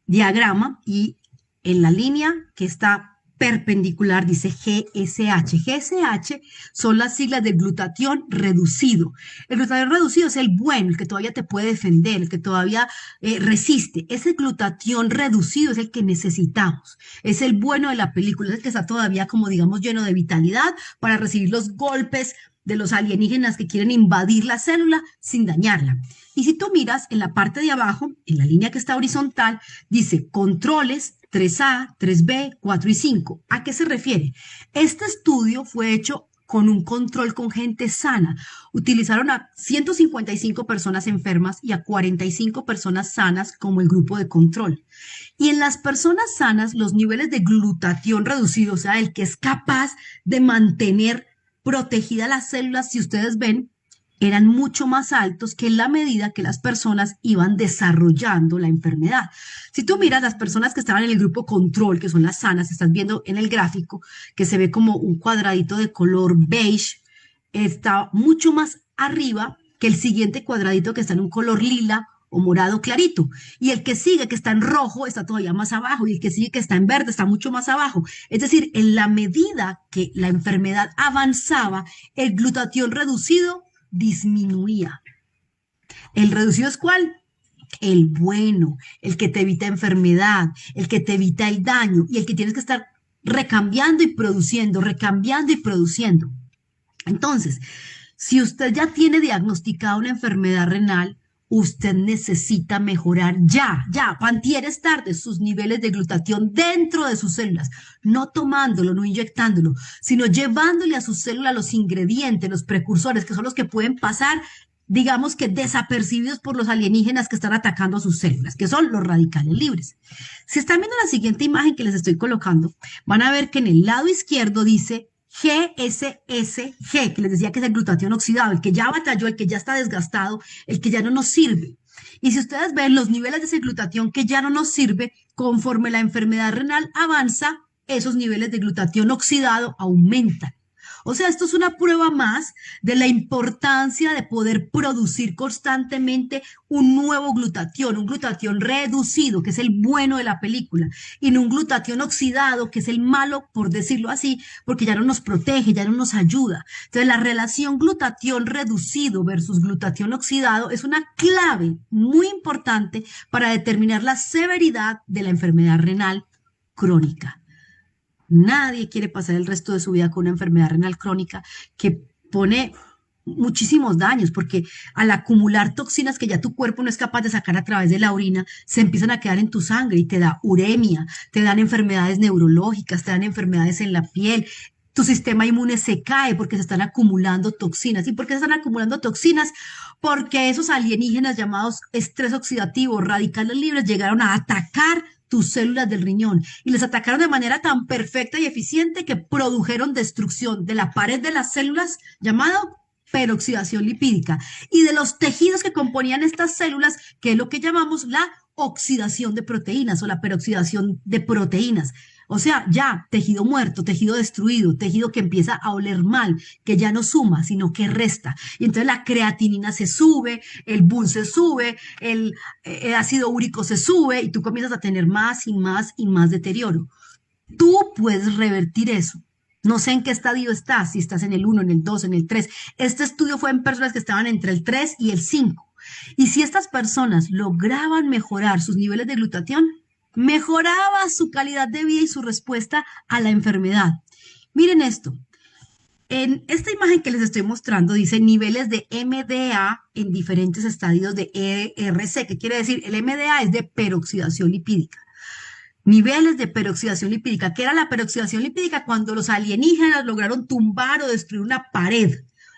Speaker 2: diagrama y en la línea que está perpendicular dice GSH. GSH son las siglas de glutatión reducido. El glutatión reducido es el bueno, el que todavía te puede defender, el que todavía resiste. Ese glutatión reducido es el que necesitamos. Es el bueno de la película, es el que está todavía como digamos lleno de vitalidad para recibir los golpes de los alienígenas que quieren invadir la célula sin dañarla. Y si tú miras en la parte de abajo, en la línea que está horizontal, dice controles 3A, 3B, 4 y 5. ¿A qué se refiere? Este estudio fue hecho con un control con gente sana. Utilizaron a 155 personas enfermas y a 45 personas sanas como el grupo de control. Y en las personas sanas, los niveles de glutatión reducido, o sea, el que es capaz de mantener protegida las células, si ustedes ven, eran mucho más altos que en la medida que las personas iban desarrollando la enfermedad. Si tú miras las personas que estaban en el grupo control, que son las sanas, estás viendo en el gráfico que se ve como un cuadradito de color beige, está mucho más arriba que el siguiente cuadradito que está en un color lila o morado clarito. Y el que sigue, que está en rojo, está todavía más abajo. Y el que sigue, que está en verde, está mucho más abajo. Es decir, en la medida que la enfermedad avanzaba, el glutatión reducido disminuía. ¿El reducido es cuál? El bueno, el que te evita enfermedad, el que te evita el daño y el que tienes que estar recambiando y produciendo, recambiando y produciendo. Entonces, si usted ya tiene diagnosticada una enfermedad renal, usted necesita mejorar ya, cuantier es tarde, sus niveles de glutatión dentro de sus células, no tomándolo, no inyectándolo, sino llevándole a sus células los ingredientes, los precursores, que son los que pueden pasar, digamos que desapercibidos por los alienígenas que están atacando a sus células, que son los radicales libres. Si están viendo la siguiente imagen que les estoy colocando, van a ver que en el lado izquierdo dice GSSG, que les decía que es el glutatión oxidado, el que ya batalló, el que ya está desgastado, el que ya no nos sirve. Y si ustedes ven los niveles de ese glutatión que ya no nos sirve, conforme la enfermedad renal avanza, esos niveles de glutatión oxidado aumentan. O sea, esto es una prueba más de la importancia de poder producir constantemente un nuevo glutatión, un glutatión reducido, que es el bueno de la película, y no un glutatión oxidado, que es el malo, por decirlo así, porque ya no nos protege, ya no nos ayuda. Entonces, la relación glutatión reducido versus glutatión oxidado es una clave muy importante para determinar la severidad de la enfermedad renal crónica. Nadie quiere pasar el resto de su vida con una enfermedad renal crónica que pone muchísimos daños, porque al acumular toxinas que ya tu cuerpo no es capaz de sacar a través de la orina, se empiezan a quedar en tu sangre y te da uremia, te dan enfermedades neurológicas, te dan enfermedades en la piel. Tu sistema inmune se cae porque se están acumulando toxinas. ¿Y por qué se están acumulando toxinas? Porque esos alienígenas llamados estrés oxidativo, radicales libres, llegaron a atacar tus células del riñón y les atacaron de manera tan perfecta y eficiente que produjeron destrucción de la pared de las células llamado peroxidación lipídica y de los tejidos que componían estas células, que es lo que llamamos la oxidación de proteínas o la peroxidación de proteínas. O sea, ya tejido muerto, tejido destruido, tejido que empieza a oler mal, que ya no suma, sino que resta. Y entonces la creatinina se sube, el BUN se sube, el ácido úrico se sube y tú comienzas a tener más y más y más deterioro. Tú puedes revertir eso. No sé en qué estadio estás, si estás en el 1, en el 2, en el 3. Este estudio fue en personas que estaban entre el 3 y el 5. Y si estas personas lograban mejorar sus niveles de glutatión, mejoraba su calidad de vida y su respuesta a la enfermedad. Miren esto. En esta imagen que les estoy mostrando dice niveles de MDA en diferentes estadios de ERC. ¿Qué quiere decir? El MDA es de peroxidación lipídica. Niveles de peroxidación lipídica. ¿Qué era la peroxidación lipídica? Cuando los alienígenas lograron tumbar o destruir una pared.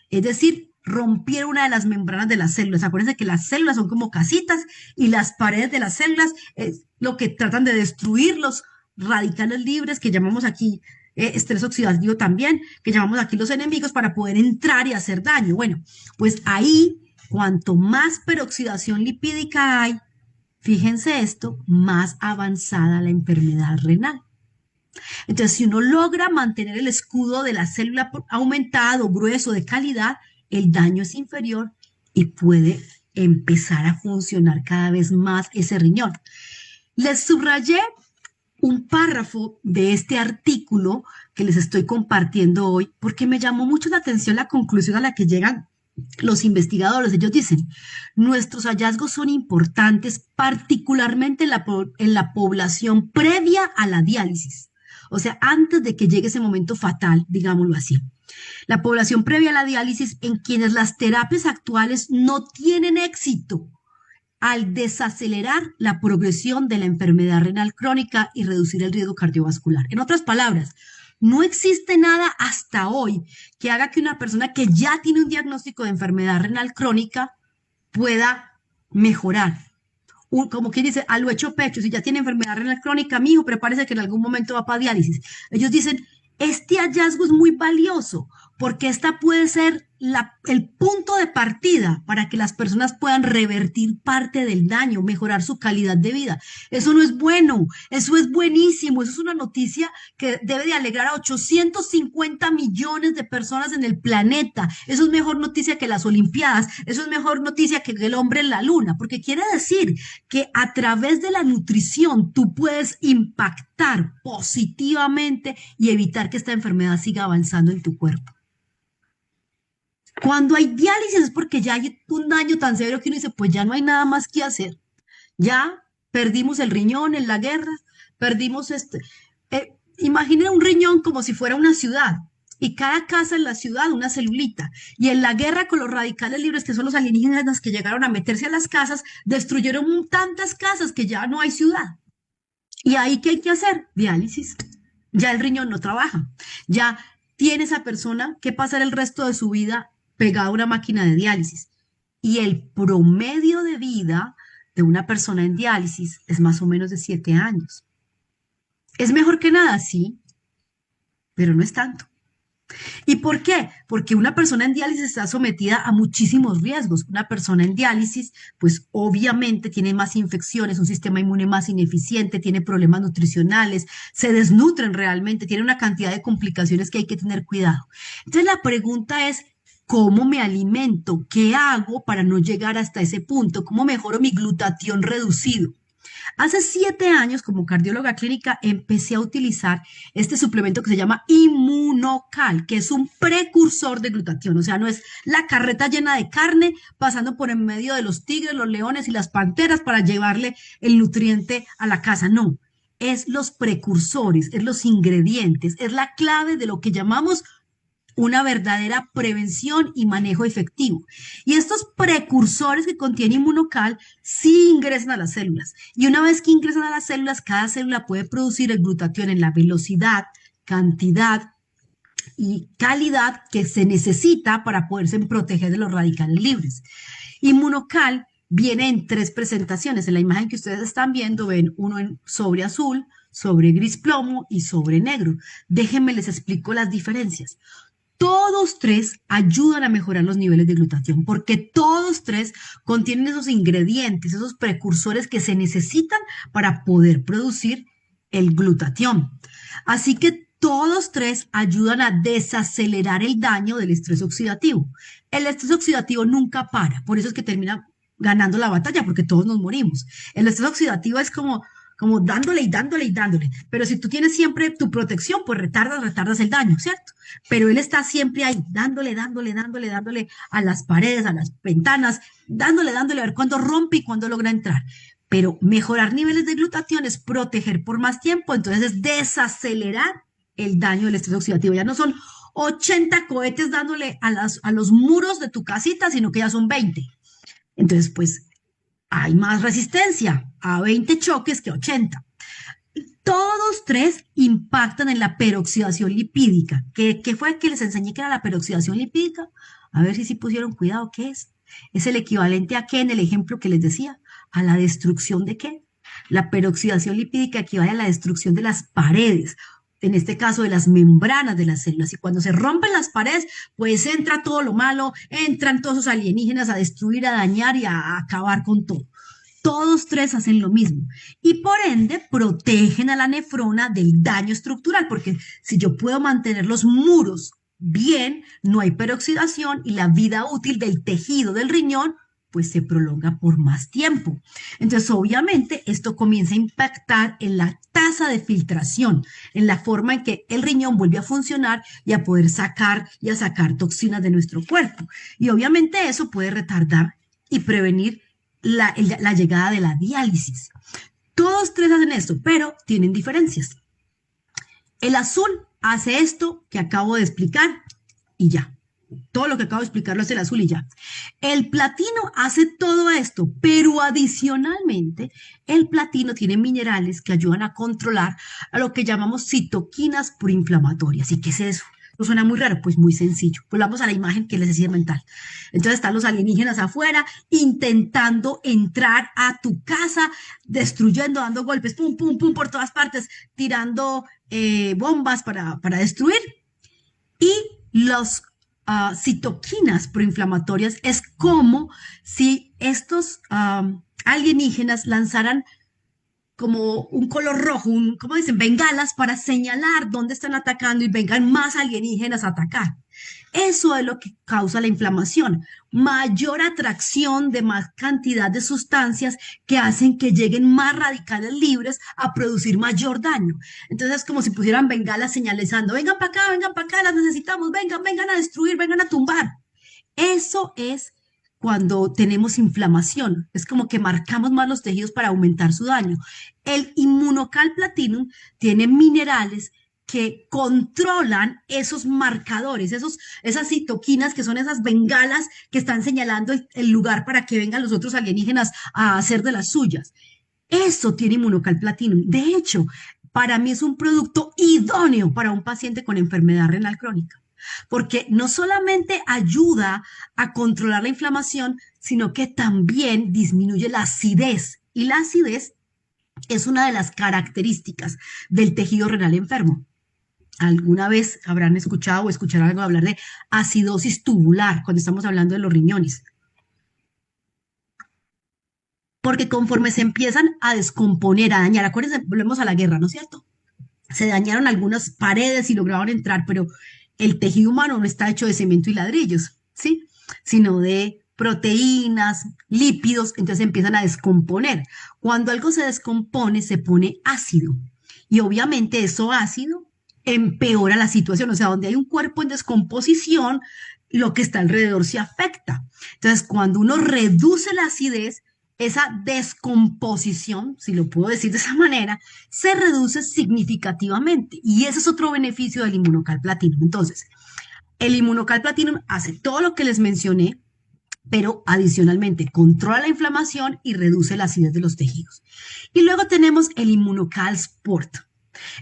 Speaker 2: Es decir, rompieron una de las membranas de las células. Acuérdense que las células son como casitas y las paredes de las células es lo que tratan de destruir los radicales libres que llamamos aquí estrés oxidativo también, que llamamos aquí los enemigos para poder entrar y hacer daño. Bueno, pues ahí, cuanto más peroxidación lipídica hay, fíjense esto, más avanzada la enfermedad renal. Entonces, si uno logra mantener el escudo de la célula aumentado, grueso, de calidad, el daño es inferior y puede empezar a funcionar cada vez más ese riñón. Les subrayé un párrafo de este artículo que les estoy compartiendo hoy porque me llamó mucho la atención la conclusión a la que llegan los investigadores. Ellos dicen, nuestros hallazgos son importantes particularmente en la población previa a la diálisis, o sea, antes de que llegue ese momento fatal, digámoslo así. La población previa a la diálisis en quienes las terapias actuales no tienen éxito al desacelerar la progresión de la enfermedad renal crónica y reducir el riesgo cardiovascular. En otras palabras, no existe nada hasta hoy que haga que una persona que ya tiene un diagnóstico de enfermedad renal crónica pueda mejorar. Como quien dice, a lo hecho pecho, si ya tiene enfermedad renal crónica, mijo, prepárese que en algún momento va para diálisis. Ellos dicen, este hallazgo es muy valioso porque esta puede ser el punto de partida para que las personas puedan revertir parte del daño, mejorar su calidad de vida. Eso no es bueno, eso es buenísimo, eso es una noticia que debe de alegrar a 850 millones de personas en el planeta. Eso es mejor noticia que las Olimpiadas, eso es mejor noticia que el hombre en la luna, porque quiere decir que a través de la nutrición tú puedes impactar positivamente y evitar que esta enfermedad siga avanzando en tu cuerpo. Cuando hay diálisis es porque ya hay un daño tan severo que uno dice, pues ya no hay nada más que hacer. Ya perdimos el riñón en la guerra, perdimos imaginen un riñón como si fuera una ciudad y cada casa en la ciudad una celulita. Y en la guerra con los radicales libres, que son los alienígenas que llegaron a meterse a las casas, destruyeron tantas casas que ya no hay ciudad. ¿Y ahí qué hay que hacer? Diálisis. Ya el riñón no trabaja. Ya tiene esa persona que pasar el resto de su vida pegada a una máquina de diálisis. Y el promedio de vida de una persona en diálisis es más o menos de 7 años. ¿Es mejor que nada? Sí, pero no es tanto. ¿Y por qué? Porque una persona en diálisis está sometida a muchísimos riesgos. Una persona en diálisis, pues obviamente tiene más infecciones, un sistema inmune más ineficiente, tiene problemas nutricionales, se desnutren realmente, tiene una cantidad de complicaciones que hay que tener cuidado. Entonces la pregunta es, ¿cómo me alimento? ¿Qué hago para no llegar hasta ese punto? ¿Cómo mejoro mi glutatión reducido? Hace 7 años, como cardióloga clínica, empecé a utilizar este suplemento que se llama Inmunocal, que es un precursor de glutatión. O sea, no es la carreta llena de carne pasando por en medio de los tigres, los leones y las panteras para llevarle el nutriente a la casa. No, es los precursores, es los ingredientes, es la clave de lo que llamamos una verdadera prevención y manejo efectivo. Y estos precursores que contiene Inmunocal sí ingresan a las células. Y una vez que ingresan a las células, cada célula puede producir el glutatión en la velocidad, cantidad y calidad que se necesita para poderse proteger de los radicales libres. Inmunocal viene en 3 presentaciones. En la imagen que ustedes están viendo ven uno en sobre azul, sobre gris plomo y sobre negro. Déjenme les explico las diferencias. Todos 3 ayudan a mejorar los niveles de glutatión porque todos 3 contienen esos ingredientes, esos precursores que se necesitan para poder producir el glutatión. Así que todos 3 ayudan a desacelerar el daño del estrés oxidativo. El estrés oxidativo nunca para, por eso es que termina ganando la batalla porque todos nos morimos. El estrés oxidativo es como dándole y dándole y dándole. Pero si tú tienes siempre tu protección, pues retardas el daño, ¿cierto? Pero él está siempre ahí, dándole a las paredes, a las ventanas, dándole, a ver cuándo rompe y cuándo logra entrar. Pero mejorar niveles de glutatión es proteger por más tiempo, entonces es desacelerar el daño del estrés oxidativo. Ya no son 80 cohetes dándole a los muros de tu casita, sino que ya son 20. Entonces, pues hay más resistencia a 20 choques que a 80. Todos tres impactan en la peroxidación lipídica. ¿Qué fue que les enseñé que era la peroxidación lipídica? A ver si pusieron cuidado, ¿qué es? Es el equivalente a qué en el ejemplo que les decía, a la destrucción de qué. La peroxidación lipídica equivale a la destrucción de las paredes, en este caso de las membranas de las células. Y cuando se rompen las paredes, pues entra todo lo malo, entran todos los alienígenas a destruir, a dañar y a acabar con todo. Todos tres hacen lo mismo y por ende protegen a la nefrona del daño estructural, porque si yo puedo mantener los muros bien, no hay peroxidación y la vida útil del tejido del riñón pues se prolonga por más tiempo. Entonces, obviamente, esto comienza a impactar en la tasa de filtración, en la forma en que el riñón vuelve a funcionar y a poder sacar toxinas de nuestro cuerpo. Y obviamente eso puede retardar y prevenir la llegada de la diálisis. Todos tres hacen esto, pero tienen diferencias. El azul hace esto que acabo de explicar y ya. Todo lo que acabo de explicar lo hace el azul y ya. El platino hace todo esto, pero adicionalmente el platino tiene minerales que ayudan a controlar a lo que llamamos citoquinas proinflamatorias. ¿Y qué es eso? ¿No suena muy raro? Pues muy sencillo. Volvamos a la imagen que les decía mental. Entonces están los alienígenas afuera intentando entrar a tu casa, destruyendo, dando golpes, pum, pum, pum, por todas partes, tirando bombas para destruir. Y los citoquinas proinflamatorias es como si estos alienígenas lanzaran como un color rojo, ¿cómo dicen? Bengalas para señalar dónde están atacando y vengan más alienígenas a atacar. Eso es lo que causa la inflamación, mayor atracción de más cantidad de sustancias que hacen que lleguen más radicales libres a producir mayor daño. Entonces es como si pusieran bengalas señalizando, vengan para acá, las necesitamos, vengan a destruir, vengan a tumbar. Eso es cuando tenemos inflamación, es como que marcamos más los tejidos para aumentar su daño. El Immunocal Platinum tiene minerales que controlan esos marcadores, esas citoquinas que son esas bengalas que están señalando el lugar para que vengan los otros alienígenas a hacer de las suyas. Eso tiene Immunocal Platinum. De hecho, para mí es un producto idóneo para un paciente con enfermedad renal crónica, porque no solamente ayuda a controlar la inflamación, sino que también disminuye la acidez. Y la acidez es una de las características del tejido renal enfermo. Alguna vez habrán escuchado o escucharán algo hablar de acidosis tubular cuando estamos hablando de los riñones. Porque conforme se empiezan a descomponer, a dañar, acuérdense, volvemos a la guerra, ¿no es cierto? Se dañaron algunas paredes y lograron entrar, pero el tejido humano no está hecho de cemento y ladrillos, ¿sí? Sino de proteínas, lípidos, entonces empiezan a descomponer. Cuando algo se descompone, se pone ácido. Y obviamente eso ácido empeora la situación. O sea, donde hay un cuerpo en descomposición, lo que está alrededor se afecta. Entonces, cuando uno reduce la acidez, esa descomposición, si lo puedo decir de esa manera, se reduce significativamente. Y ese es otro beneficio del Immunocal Platinum. Entonces, el Immunocal Platinum hace todo lo que les mencioné, pero adicionalmente controla la inflamación y reduce la acidez de los tejidos. Y luego tenemos el Immunocal Sport.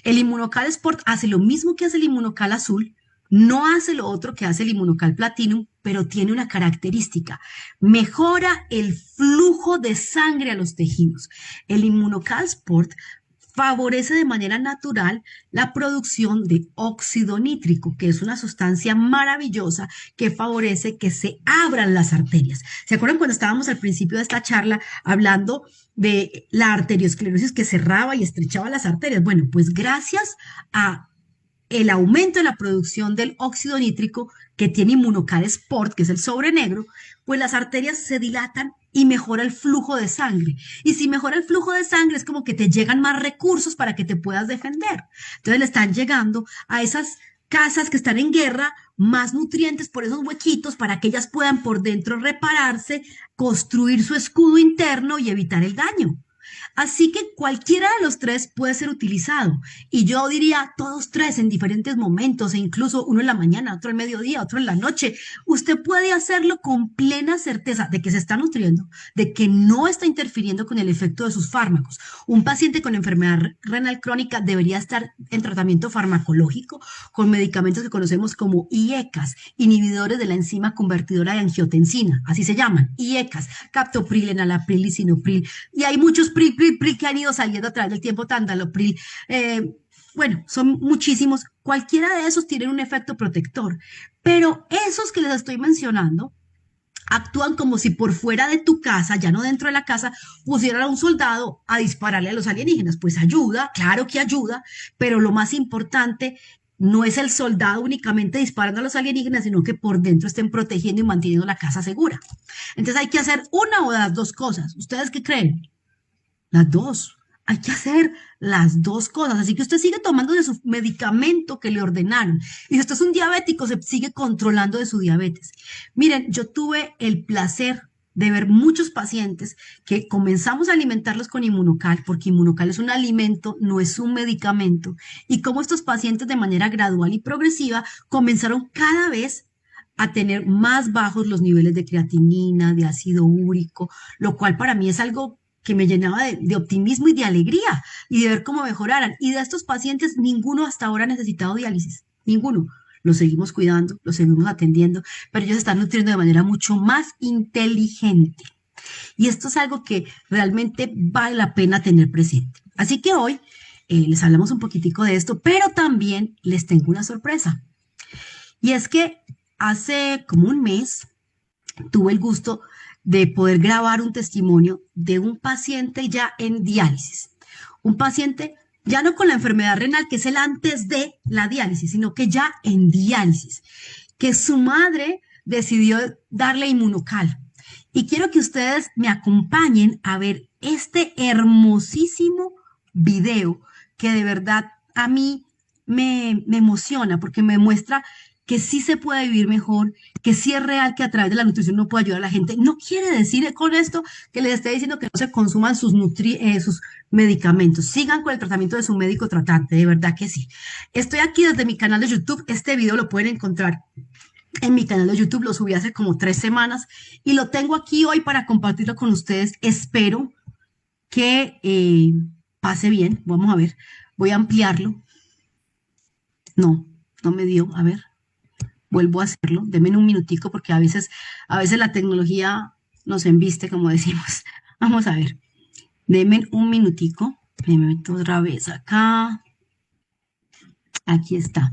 Speaker 2: El Immunocal Sport hace lo mismo que hace el Immunocal Azul, no hace lo otro que hace el Immunocal Platinum, pero tiene una característica: mejora el flujo de sangre a los tejidos. El Immunocal Sport favorece de manera natural la producción de óxido nítrico, que es una sustancia maravillosa que favorece que se abran las arterias. ¿Se acuerdan cuando estábamos al principio de esta charla hablando de la arteriosclerosis que cerraba y estrechaba las arterias? Bueno, pues gracias a el aumento en la producción del óxido nítrico que tiene Immunocal Sport, que es el sobre negro, pues las arterias se dilatan y mejora el flujo de sangre. Y si mejora el flujo de sangre, es como que te llegan más recursos para que te puedas defender. Entonces le están llegando a esas casas que están en guerra más nutrientes por esos huequitos para que ellas puedan por dentro repararse, construir su escudo interno y evitar el daño. Así que cualquiera de los tres puede ser utilizado. Y yo diría todos tres en diferentes momentos, e incluso uno en la mañana, otro al mediodía, otro en la noche. Usted puede hacerlo con plena certeza de que se está nutriendo, de que no está interfiriendo con el efecto de sus fármacos. Un paciente con enfermedad renal crónica debería estar en tratamiento farmacológico con medicamentos que conocemos como IECAS, inhibidores de la enzima convertidora de angiotensina, así se llaman, IECAS, captopril, enalapril, lisinopril, y hay muchos PRIL que han ido saliendo a través del tiempo, tandalopril, bueno, son muchísimos, cualquiera de esos tienen un efecto protector, pero esos que les estoy mencionando actúan como si por fuera de tu casa, ya no dentro de la casa, pusieran a un soldado a dispararle a los alienígenas. Pues ayuda, claro que ayuda, pero lo más importante no es el soldado únicamente disparando a los alienígenas, sino que por dentro estén protegiendo y manteniendo la casa segura. Entonces hay que hacer una o las dos cosas. ¿Ustedes qué creen? Las dos. Hay que hacer las dos cosas. Así que usted sigue tomando de su medicamento que le ordenaron. Y si usted es un diabético, se sigue controlando de su diabetes. Miren, yo tuve el placer de ver muchos pacientes que comenzamos a alimentarlos con Inmunocal, porque Inmunocal es un alimento, no es un medicamento. Y cómo estos pacientes de manera gradual y progresiva comenzaron cada vez a tener más bajos los niveles de creatinina, de ácido úrico, lo cual para mí es algo que me llenaba de optimismo y de alegría y de ver cómo mejoraran. Y de estos pacientes, ninguno hasta ahora ha necesitado diálisis, ninguno. Los seguimos cuidando, los seguimos atendiendo, pero ellos se están nutriendo de manera mucho más inteligente. Y esto es algo que realmente vale la pena tener presente. Así que hoy les hablamos un poquitico de esto, pero también les tengo una sorpresa. Y es que hace como un mes tuve el gusto de poder grabar un testimonio de un paciente ya en diálisis. Un paciente ya no con la enfermedad renal, que es el antes de la diálisis, sino que ya en diálisis, que su madre decidió darle Inmunocal. Y quiero que ustedes me acompañen a ver este hermosísimo video que de verdad a mí me emociona porque me muestra que sí se puede vivir mejor, que sí es real que a través de la nutrición uno puede ayudar a la gente. No quiere decir con esto que les esté diciendo que no se consuman sus medicamentos. Sigan con el tratamiento de su médico tratante, de verdad que sí. Estoy aquí desde mi canal de YouTube. Este video lo pueden encontrar en mi canal de YouTube. Lo subí hace como 3 semanas y lo tengo aquí hoy para compartirlo con ustedes. Espero que pase bien. Vamos a ver. Voy a ampliarlo. No, no me dio. A ver. Vuelvo a hacerlo, denme un minutico porque a veces la tecnología nos embiste, como decimos. Vamos a ver, denme un minutico, me meto otra vez acá, aquí está,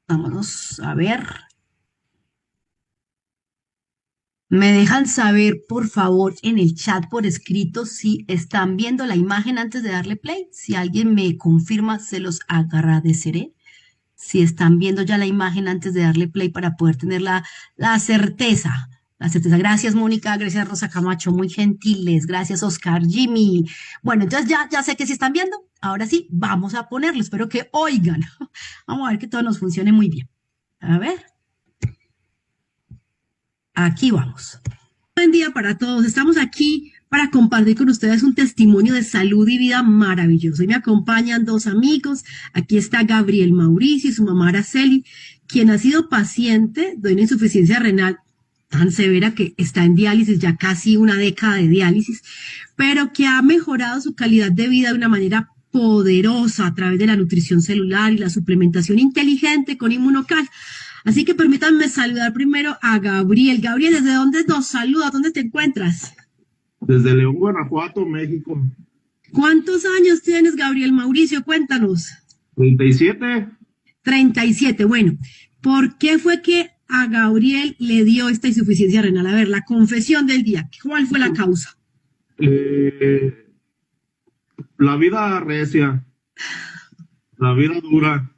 Speaker 2: vámonos a ver. Me dejan saber, por favor, en el chat por escrito si están viendo la imagen antes de darle play. Si alguien me confirma, se los agradeceré. Si están viendo ya la imagen antes de darle play para poder tener la certeza. La certeza. Gracias, Mónica. Gracias, Rosa Camacho. Muy gentiles. Gracias, Oscar, Jimmy. Bueno, entonces ya sé que sí están viendo. Ahora sí, vamos a ponerlo. Espero que oigan. Vamos a ver que todo nos funcione muy bien. A ver. Aquí vamos. Buen día para todos. Estamos aquí para compartir con ustedes un testimonio de salud y vida maravilloso. Y me acompañan 2 amigos. Aquí está Gabriel Mauricio y su mamá Araceli, quien ha sido paciente de una insuficiencia renal tan severa que está en diálisis, ya casi una década de diálisis, pero que ha mejorado su calidad de vida de una manera poderosa a través de la nutrición celular y la suplementación inteligente con Inmunocal. Así que permítanme saludar primero a Gabriel. Gabriel, ¿desde dónde nos saludas? ¿Dónde te encuentras?
Speaker 3: Desde León, Guanajuato, México.
Speaker 2: ¿Cuántos años tienes, Gabriel Mauricio? Cuéntanos.
Speaker 3: 37.
Speaker 2: 37. Bueno, ¿por qué fue que a Gabriel le dio esta insuficiencia renal? A ver, la confesión del día. ¿Cuál fue la causa?
Speaker 3: La vida recia, la vida dura.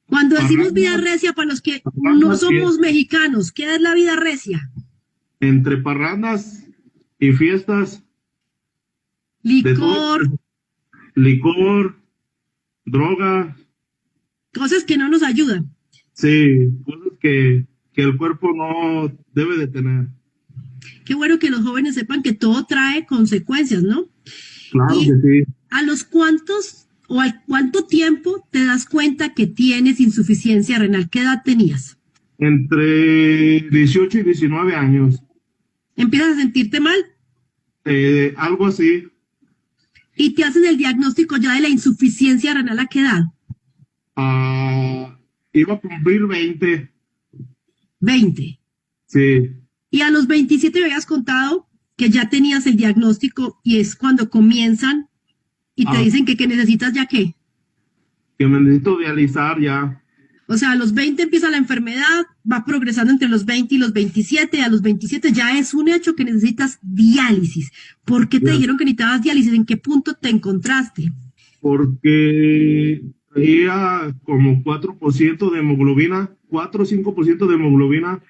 Speaker 2: Cuando decimos vida recia, para los que no somos mexicanos, ¿qué es la vida recia?
Speaker 3: Entre parrandas y fiestas.
Speaker 2: Licor.
Speaker 3: Licor, droga.
Speaker 2: Cosas que no nos ayudan.
Speaker 3: Sí, cosas que el cuerpo no debe de tener.
Speaker 2: Qué bueno que los jóvenes sepan que todo trae consecuencias, ¿no?
Speaker 3: Claro
Speaker 2: ¿Y
Speaker 3: que sí.
Speaker 2: a los cuántos o al cuánto tiempo te das cuenta que tienes insuficiencia renal? ¿Qué edad tenías?
Speaker 3: Entre 18 y 19 años.
Speaker 2: ¿Empiezas a sentirte mal?
Speaker 3: Algo así.
Speaker 2: ¿Y te hacen el diagnóstico ya de la insuficiencia renal a qué edad?
Speaker 3: Ah, iba a cumplir 20.
Speaker 2: 20.
Speaker 3: Sí.
Speaker 2: Y a los 27 me habías contado que ya tenías el diagnóstico y es cuando comienzan y te
Speaker 3: Ah,
Speaker 2: dicen que necesitas ya qué.
Speaker 3: que me necesito dializar ya.
Speaker 2: O sea, a los 20 empieza la enfermedad, va progresando entre los 20 y los 27, a los 27 ya es un hecho que necesitas diálisis. ¿Por qué te
Speaker 3: Ya.
Speaker 2: dijeron que necesitabas diálisis? ¿En qué punto te encontraste?
Speaker 3: Porque traía como 4% de hemoglobina, 4 o 5% de hemoglobina.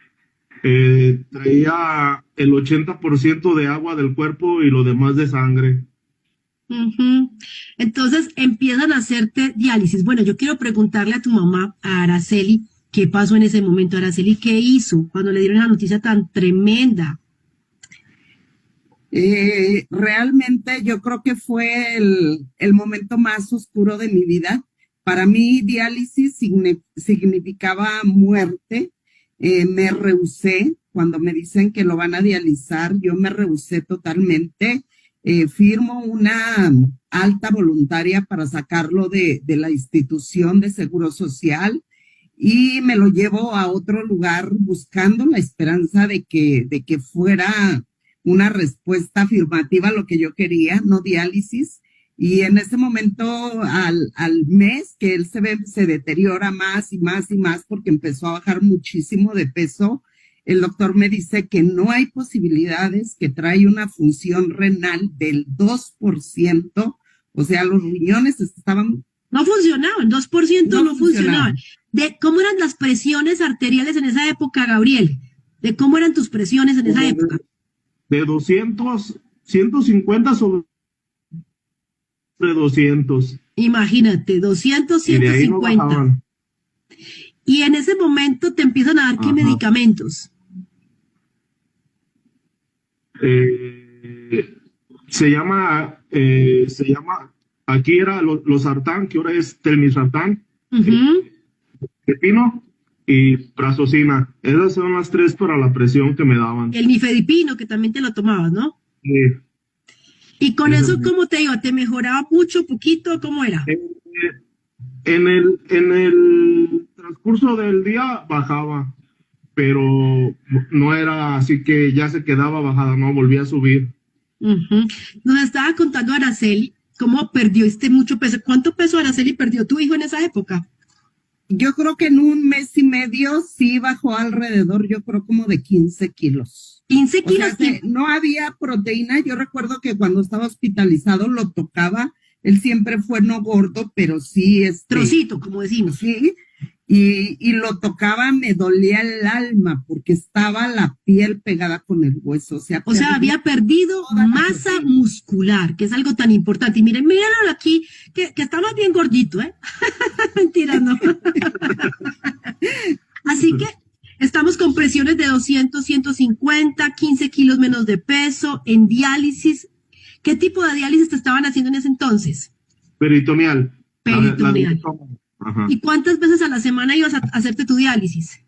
Speaker 3: Traía el 80% de agua del cuerpo y lo demás de sangre.
Speaker 2: Ujú. Entonces empiezan a hacerte diálisis. Bueno, yo quiero preguntarle a tu mamá, a Araceli, qué pasó en ese momento. Araceli, ¿qué hizo cuando le dieron la noticia tan tremenda?
Speaker 4: Realmente yo creo que fue el momento más oscuro de mi vida. Para mí, diálisis significaba muerte. Me rehusé. Cuando me dicen que lo van a dializar, yo me rehusé totalmente. Firmo una alta voluntaria para sacarlo de la institución de seguro social y me lo llevo a otro lugar buscando la esperanza de que fuera una respuesta afirmativa a lo que yo quería, no diálisis. Y en ese momento, al mes que él se deteriora más y más y más porque empezó a bajar muchísimo de peso, el doctor me dice que no hay posibilidades, que trae una función renal del 2%, o sea, los riñones estaban,
Speaker 2: No funcionaban, 2%
Speaker 4: no
Speaker 2: no funcionaban.
Speaker 4: funcionaban.
Speaker 2: ¿De cómo eran las presiones arteriales en esa época, Gabriel? ¿De cómo eran tus presiones en esa
Speaker 3: Como
Speaker 2: época?
Speaker 3: de 200, 150 sobre 200.
Speaker 2: Imagínate, 200,
Speaker 3: Y de ahí no
Speaker 2: 150.
Speaker 3: bajaban.
Speaker 2: Y en ese momento te empiezan a dar qué
Speaker 3: Ajá.
Speaker 2: medicamentos.
Speaker 3: Eh, se llama, aquí era los sartán, que ahora es telmisartán,
Speaker 2: Ujú.
Speaker 3: pepino y prazosina. Esas son las tres para la presión que me daban.
Speaker 2: El nifedipino, que también te lo tomabas, ¿no?
Speaker 3: Eh,
Speaker 2: Y con
Speaker 3: esas-
Speaker 2: eso, ¿cómo te iba? ¿Te mejoraba mucho, poquito? ¿Cómo era?
Speaker 3: eh, en el transcurso del día bajaba, pero no era así que ya se quedaba bajada, no, volvía a subir.
Speaker 2: Ujú. Nos estaba contando Araceli cómo perdió este mucho peso. ¿Cuánto peso, Araceli, perdió tu hijo en esa época?
Speaker 4: Yo creo que en un mes y medio sí bajó alrededor, yo creo como de 15 kilos.
Speaker 2: 15
Speaker 4: O sea,
Speaker 2: kilos. Y
Speaker 4: no había proteína. Yo recuerdo que cuando estaba hospitalizado lo tocaba. Él siempre fue no gordo, pero sí,
Speaker 2: trocito, como decimos.
Speaker 4: sí. Y lo tocaba, me dolía el alma porque estaba la piel pegada con el hueso.
Speaker 2: O sea, había perdido
Speaker 4: toda la
Speaker 2: masa
Speaker 4: proteína.
Speaker 2: muscular, que es algo tan importante. Y miren, mírenlo aquí, que está más bien gordito, ¿eh? Mentira, no. Así que estamos con presiones de 200, 150, 15 kilos menos de peso, en diálisis. ¿Qué tipo de diálisis te estaban haciendo en ese entonces?
Speaker 3: Peritoneal.
Speaker 2: Peritoneal.
Speaker 3: Ajá.
Speaker 2: ¿Y cuántas veces a la semana ibas a hacerte tu diálisis?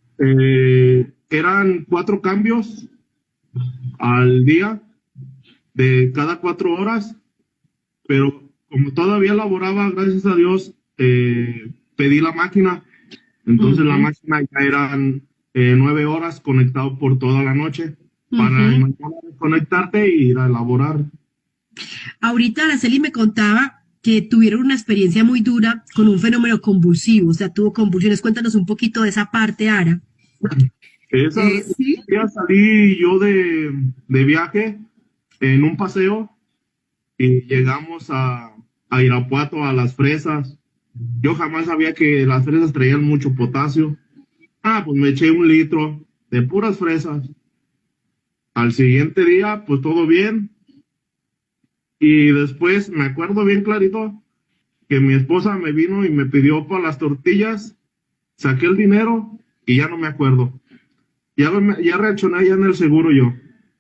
Speaker 3: Eran 4 cambios al día de cada 4 horas, pero como todavía laboraba, gracias a Dios, pedí la máquina. Entonces la
Speaker 2: Ujú,
Speaker 3: máquina ya eran 9 horas conectado por toda la noche para
Speaker 2: ujú.
Speaker 3: mañana desconectarte y ir a laborar.
Speaker 2: Ahorita Araceli me contaba que tuvieron una experiencia muy dura con un fenómeno convulsivo, o sea, tuvo convulsiones. Cuéntanos un poquito de esa parte, Ara.
Speaker 3: Esa
Speaker 4: Sí,
Speaker 3: día salí yo de viaje en un paseo y llegamos a Irapuato, a Las Fresas. Yo jamás sabía que las fresas traían mucho potasio. Pues me eché 1 litro de puras fresas. Al siguiente día, pues todo bien. Y después me acuerdo bien clarito que mi esposa me vino y me pidió para las tortillas. Saqué el dinero y ya no me acuerdo. Ya reaccioné ya en el seguro yo.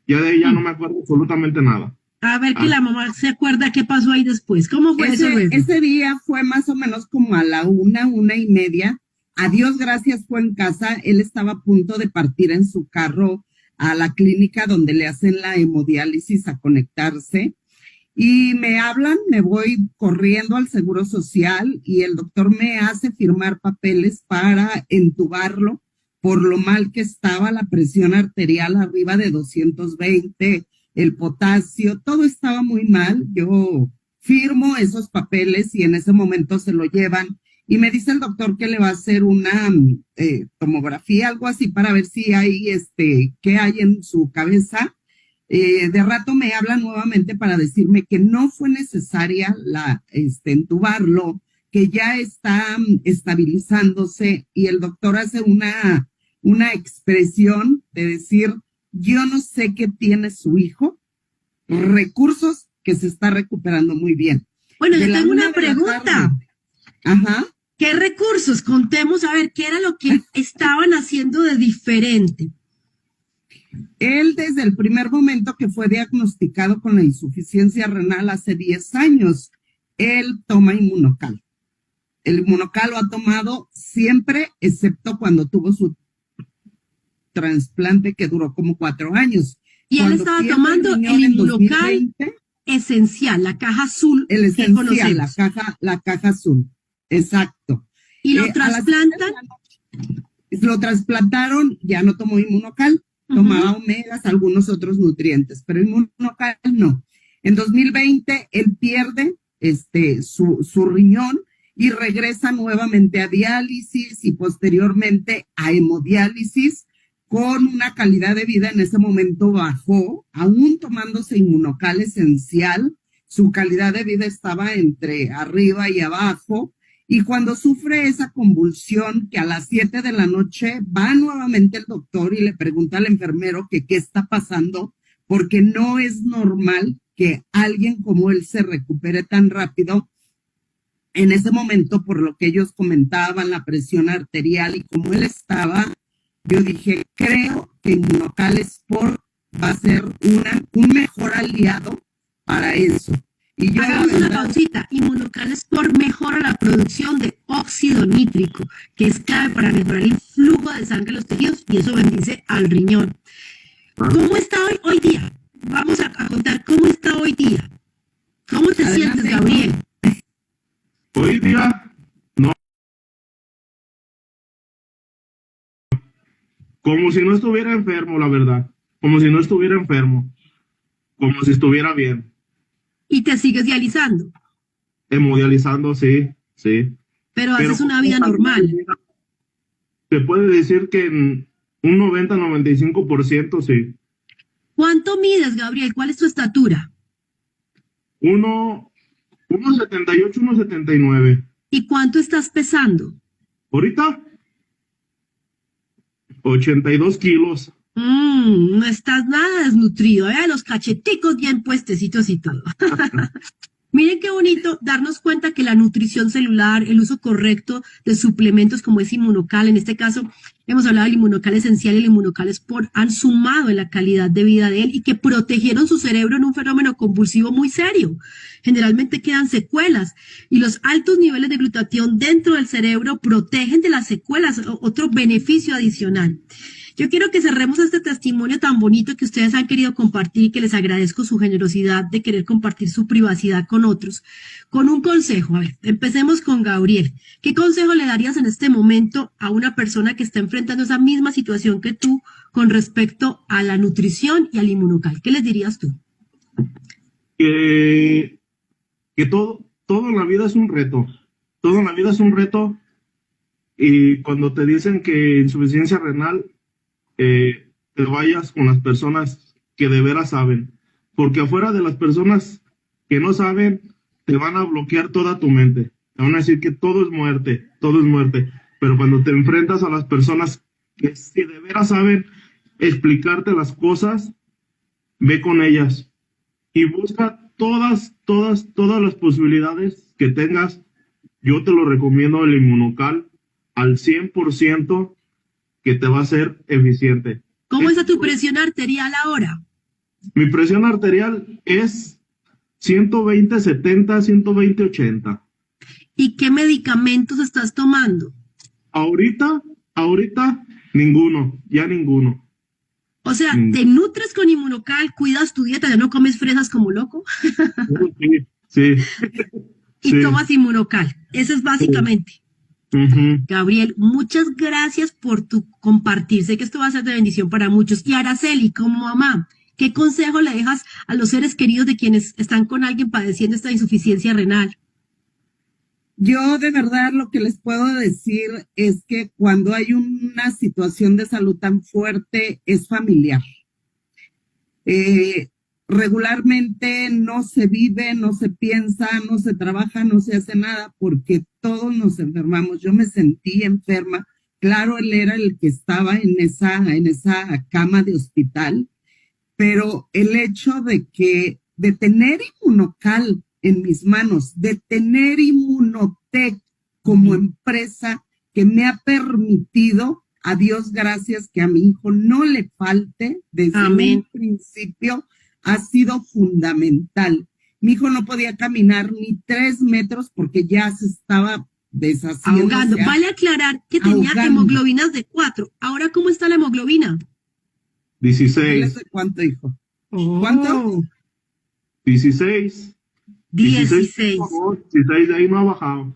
Speaker 3: Ya de ahí ya no me acuerdo absolutamente nada.
Speaker 2: A ver que
Speaker 3: Ah,
Speaker 2: la mamá se acuerda qué pasó ahí después. ¿Cómo fue eso, Luis?
Speaker 4: Ese día fue más o menos como a la 1:30. A Dios gracias fue en casa. Él estaba a punto de partir en su carro a la clínica donde le hacen la hemodiálisis a conectarse. Y me hablan, me voy corriendo al Seguro Social y el doctor me hace firmar papeles para entubarlo por lo mal que estaba la presión arterial arriba de 220, el potasio, todo estaba muy mal. Yo firmo esos papeles y en ese momento se lo llevan y me dice el doctor que le va a hacer una tomografía, algo así, para ver si hay, qué hay en su cabeza. De rato me habla nuevamente para decirme que no fue necesaria entubarlo, que ya está estabilizándose y el doctor hace una expresión de decir, yo no sé qué tiene su hijo, recursos que se está recuperando muy bien.
Speaker 2: Bueno,
Speaker 4: De
Speaker 2: yo
Speaker 4: la
Speaker 2: tengo
Speaker 4: una
Speaker 2: una
Speaker 4: de la
Speaker 2: pregunta.
Speaker 4: tarde. Ajá.
Speaker 2: ¿Qué recursos? Contemos a ver qué era lo que estaban haciendo de diferente.
Speaker 4: Él desde el primer momento que fue diagnosticado con la insuficiencia renal hace 10 años, él toma Inmunocal. El Inmunocal lo ha tomado siempre, excepto cuando tuvo su trasplante que duró como 4 años.
Speaker 2: Y él
Speaker 4: Cuando
Speaker 2: estaba
Speaker 4: pierde
Speaker 2: tomando
Speaker 4: riñón
Speaker 2: el
Speaker 4: en
Speaker 2: Inmunocal
Speaker 4: 2020,
Speaker 2: esencial, la caja azul
Speaker 4: el
Speaker 2: que
Speaker 4: esencial,
Speaker 2: conocemos.
Speaker 4: la caja azul. Exacto.
Speaker 2: Y lo
Speaker 4: A las 7 de
Speaker 2: trasplantan.
Speaker 4: la noche lo trasplantaron, ya no tomó Inmunocal, tomaba omegas, algunos otros nutrientes, pero Inmunocal no. En 2020 él pierde su riñón y regresa nuevamente a diálisis y posteriormente a hemodiálisis con una calidad de vida en ese momento bajó, aún tomándose Inmunocal esencial, su calidad de vida estaba entre arriba y abajo. Y cuando sufre esa convulsión, que a las 7 de la noche va nuevamente el doctor y le pregunta al enfermero que qué está pasando, porque no es normal que alguien como él se recupere tan rápido. En ese momento, por lo que ellos comentaban, la presión arterial y como él estaba, yo dije, creo que Inmunocal Sport va a ser un mejor aliado para eso. Y yo,
Speaker 2: Hagamos una pausita. Inmunocal Sport mejora la producción de óxido nítrico, que es clave para mejorar el flujo de sangre en los tejidos y eso bendice al riñón. ¿Cómo está hoy día? Vamos a contar cómo está hoy día. ¿Cómo te sientes, Gabriel?
Speaker 3: hoy día, no, como si no estuviera enfermo, la verdad. Como si no estuviera enfermo. Como si estuviera bien.
Speaker 2: Y te sigues dializando,
Speaker 3: Hemodializando, sí, sí.
Speaker 2: pero
Speaker 3: Pero
Speaker 2: haces una vida normal.
Speaker 3: se puede decir que en un 90-95%, sí.
Speaker 2: ¿Cuánto mides, Gabriel? ¿Cuál es tu estatura?
Speaker 3: 1,78, 1,79.
Speaker 2: ¿Y cuánto estás pesando?
Speaker 3: Ahorita, 82 kilos.
Speaker 2: No estás nada desnutrido, ¿eh? Los cacheticos bien puestecitos y todo. Miren qué bonito darnos cuenta que la nutrición celular, el uso correcto de suplementos como es Inmunocal, en este caso hemos hablado del Inmunocal esencial y el Inmunocal Sport, han sumado en la calidad de vida de él y que protegieron su cerebro en un fenómeno convulsivo muy serio. Generalmente quedan secuelas y los altos niveles de glutatión dentro del cerebro protegen de las secuelas, otro beneficio adicional. Yo quiero que cerremos este testimonio tan bonito que ustedes han querido compartir y que les agradezco su generosidad de querer compartir su privacidad con otros, con un consejo. A ver, empecemos con Gabriel. ¿Qué consejo le darías en este momento a una persona que está enfrentando esa misma situación que tú con respecto a la nutrición y al Inmunocal? ¿Qué les dirías tú?
Speaker 3: Que todo en la vida es un reto. Todo en la vida es un reto. Y cuando te dicen que insuficiencia renal, te vayas con las personas que de veras saben, porque afuera de las personas que no saben, te van a bloquear toda tu mente, te van a decir que todo es muerte, pero cuando te enfrentas a las personas que si de veras saben explicarte las cosas, ve con ellas y busca todas las posibilidades que tengas. Yo te lo recomiendo el Inmunocal al 100%, que te va a ser eficiente.
Speaker 2: ¿Cómo está tu presión arterial ahora?
Speaker 3: Mi presión arterial es 120, 70, 120, 80.
Speaker 2: ¿Y qué medicamentos estás tomando?
Speaker 3: Ahorita, ninguno, ya ninguno.
Speaker 2: O sea,
Speaker 3: Mm.
Speaker 2: ¿te nutres con Inmunocal, cuidas tu dieta, ya no comes fresas como loco
Speaker 3: Sí,
Speaker 2: y
Speaker 3: sí.
Speaker 2: tomas Inmunocal? Eso es básicamente.
Speaker 3: Ujú.
Speaker 2: Gabriel, muchas gracias por tu compartir. Sé que esto va a ser de bendición para muchos. Y Araceli, como mamá, ¿qué consejo le dejas a los seres queridos de quienes están con alguien padeciendo esta insuficiencia renal?
Speaker 4: Yo de verdad lo que les puedo decir es que cuando hay una situación de salud tan fuerte es familiar. Regularmente no se vive, no se piensa, no se trabaja, no se hace nada porque todos nos enfermamos. Yo me sentí enferma. Claro, él era el que estaba en esa cama de hospital, pero el hecho de tener Inmunocal en mis manos, de tener Inmunotech como empresa que me ha permitido, a Dios gracias, que a mi hijo no le falte desde
Speaker 2: Amén.
Speaker 4: un principio, ha sido fundamental. Mi hijo no podía caminar ni 3 metros porque ya se estaba deshaciendo.
Speaker 2: Ahogando. Vale aclarar que tenía
Speaker 4: ahogando.
Speaker 2: hemoglobinas de 4. ¿Ahora cómo está la hemoglobina?
Speaker 3: 16.
Speaker 4: ¿Cuánto, hijo?
Speaker 2: Oh,
Speaker 4: ¿Cuánto?
Speaker 3: 16.
Speaker 2: 16.
Speaker 3: Por favor, 16, de ahí no ha bajado.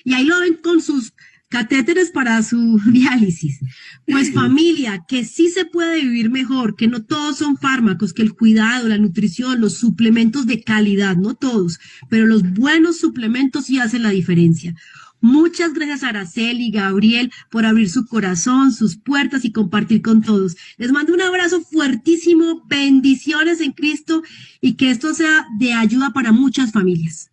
Speaker 2: Y ahí lo ven con sus catéteres para su diálisis. Pues familia, que sí se puede vivir mejor, que no todos son fármacos, que el cuidado, la nutrición, los suplementos de calidad, no todos, pero los buenos suplementos sí hacen la diferencia. Muchas gracias a Araceli y Gabriel por abrir su corazón, sus puertas y compartir con todos. Les mando un abrazo fuertísimo, bendiciones en Cristo y que esto sea de ayuda para muchas familias.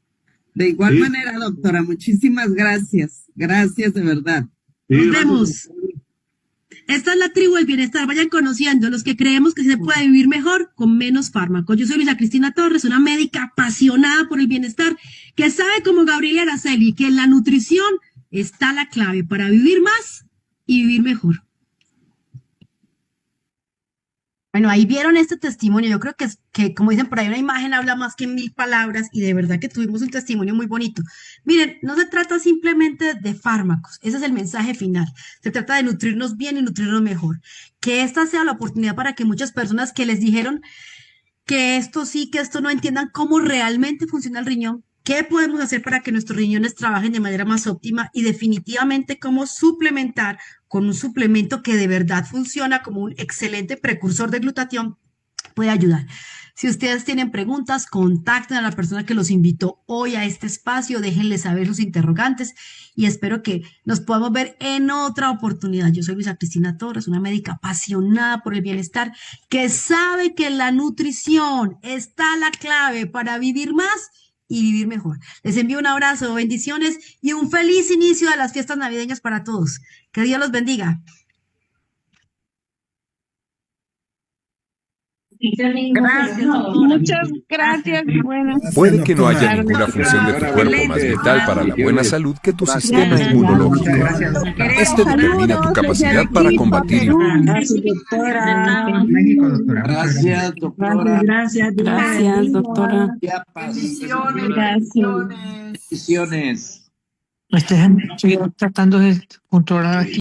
Speaker 4: De igual
Speaker 3: Sí.
Speaker 4: manera, doctora, muchísimas gracias. Gracias de verdad.
Speaker 3: Sí,
Speaker 2: Nos
Speaker 3: gracias.
Speaker 2: vemos. Esta es la tribu del bienestar. Vayan conociendo los que creemos que se puede vivir mejor con menos fármacos. Yo soy Luisa Cristina Torres, una médica apasionada por el bienestar, que sabe como Gabriel y Araceli que en la nutrición está la clave para vivir más y vivir mejor. Bueno, ahí vieron este testimonio. Yo creo que, como dicen por ahí, una imagen habla más que 1000 palabras y de verdad que tuvimos un testimonio muy bonito. Miren, no se trata simplemente de fármacos, ese es el mensaje final. Se trata de nutrirnos bien y nutrirnos mejor. Que esta sea la oportunidad para que muchas personas que les dijeron que esto sí, que esto no entiendan cómo realmente funciona el riñón, qué podemos hacer para que nuestros riñones trabajen de manera más óptima y definitivamente cómo suplementar con un suplemento que de verdad funciona como un excelente precursor de glutatión puede ayudar. Si ustedes tienen preguntas, contacten a la persona que los invitó hoy a este espacio, déjenle saber sus interrogantes y espero que nos podamos ver en otra oportunidad. Yo soy Luisa Cristina Torres, una médica apasionada por el bienestar que sabe que en la nutrición está la clave para vivir más y vivir mejor. Les envío un abrazo, bendiciones y un feliz inicio de las fiestas navideñas para todos. Que Dios los bendiga.
Speaker 4: Gracias,
Speaker 5: Muchas gracias. Buenas
Speaker 6: Puede que no haya
Speaker 5: tardes.
Speaker 6: ninguna función de tu cuerpo más vital para la buena salud que tu sistema
Speaker 5: Gracias.
Speaker 6: inmunológico. Este determina tu
Speaker 5: Saludos
Speaker 6: capacidad
Speaker 5: desde
Speaker 6: para
Speaker 5: aquí,
Speaker 6: combatir
Speaker 5: Perú.
Speaker 7: Gracias, doctora.
Speaker 8: México, doctora.
Speaker 7: Gracias, doctora.
Speaker 5: Gracias, doctora.
Speaker 7: Bendiciones.
Speaker 5: Gracias.
Speaker 7: Bendiciones.
Speaker 8: Estoy tratando de controlar aquí.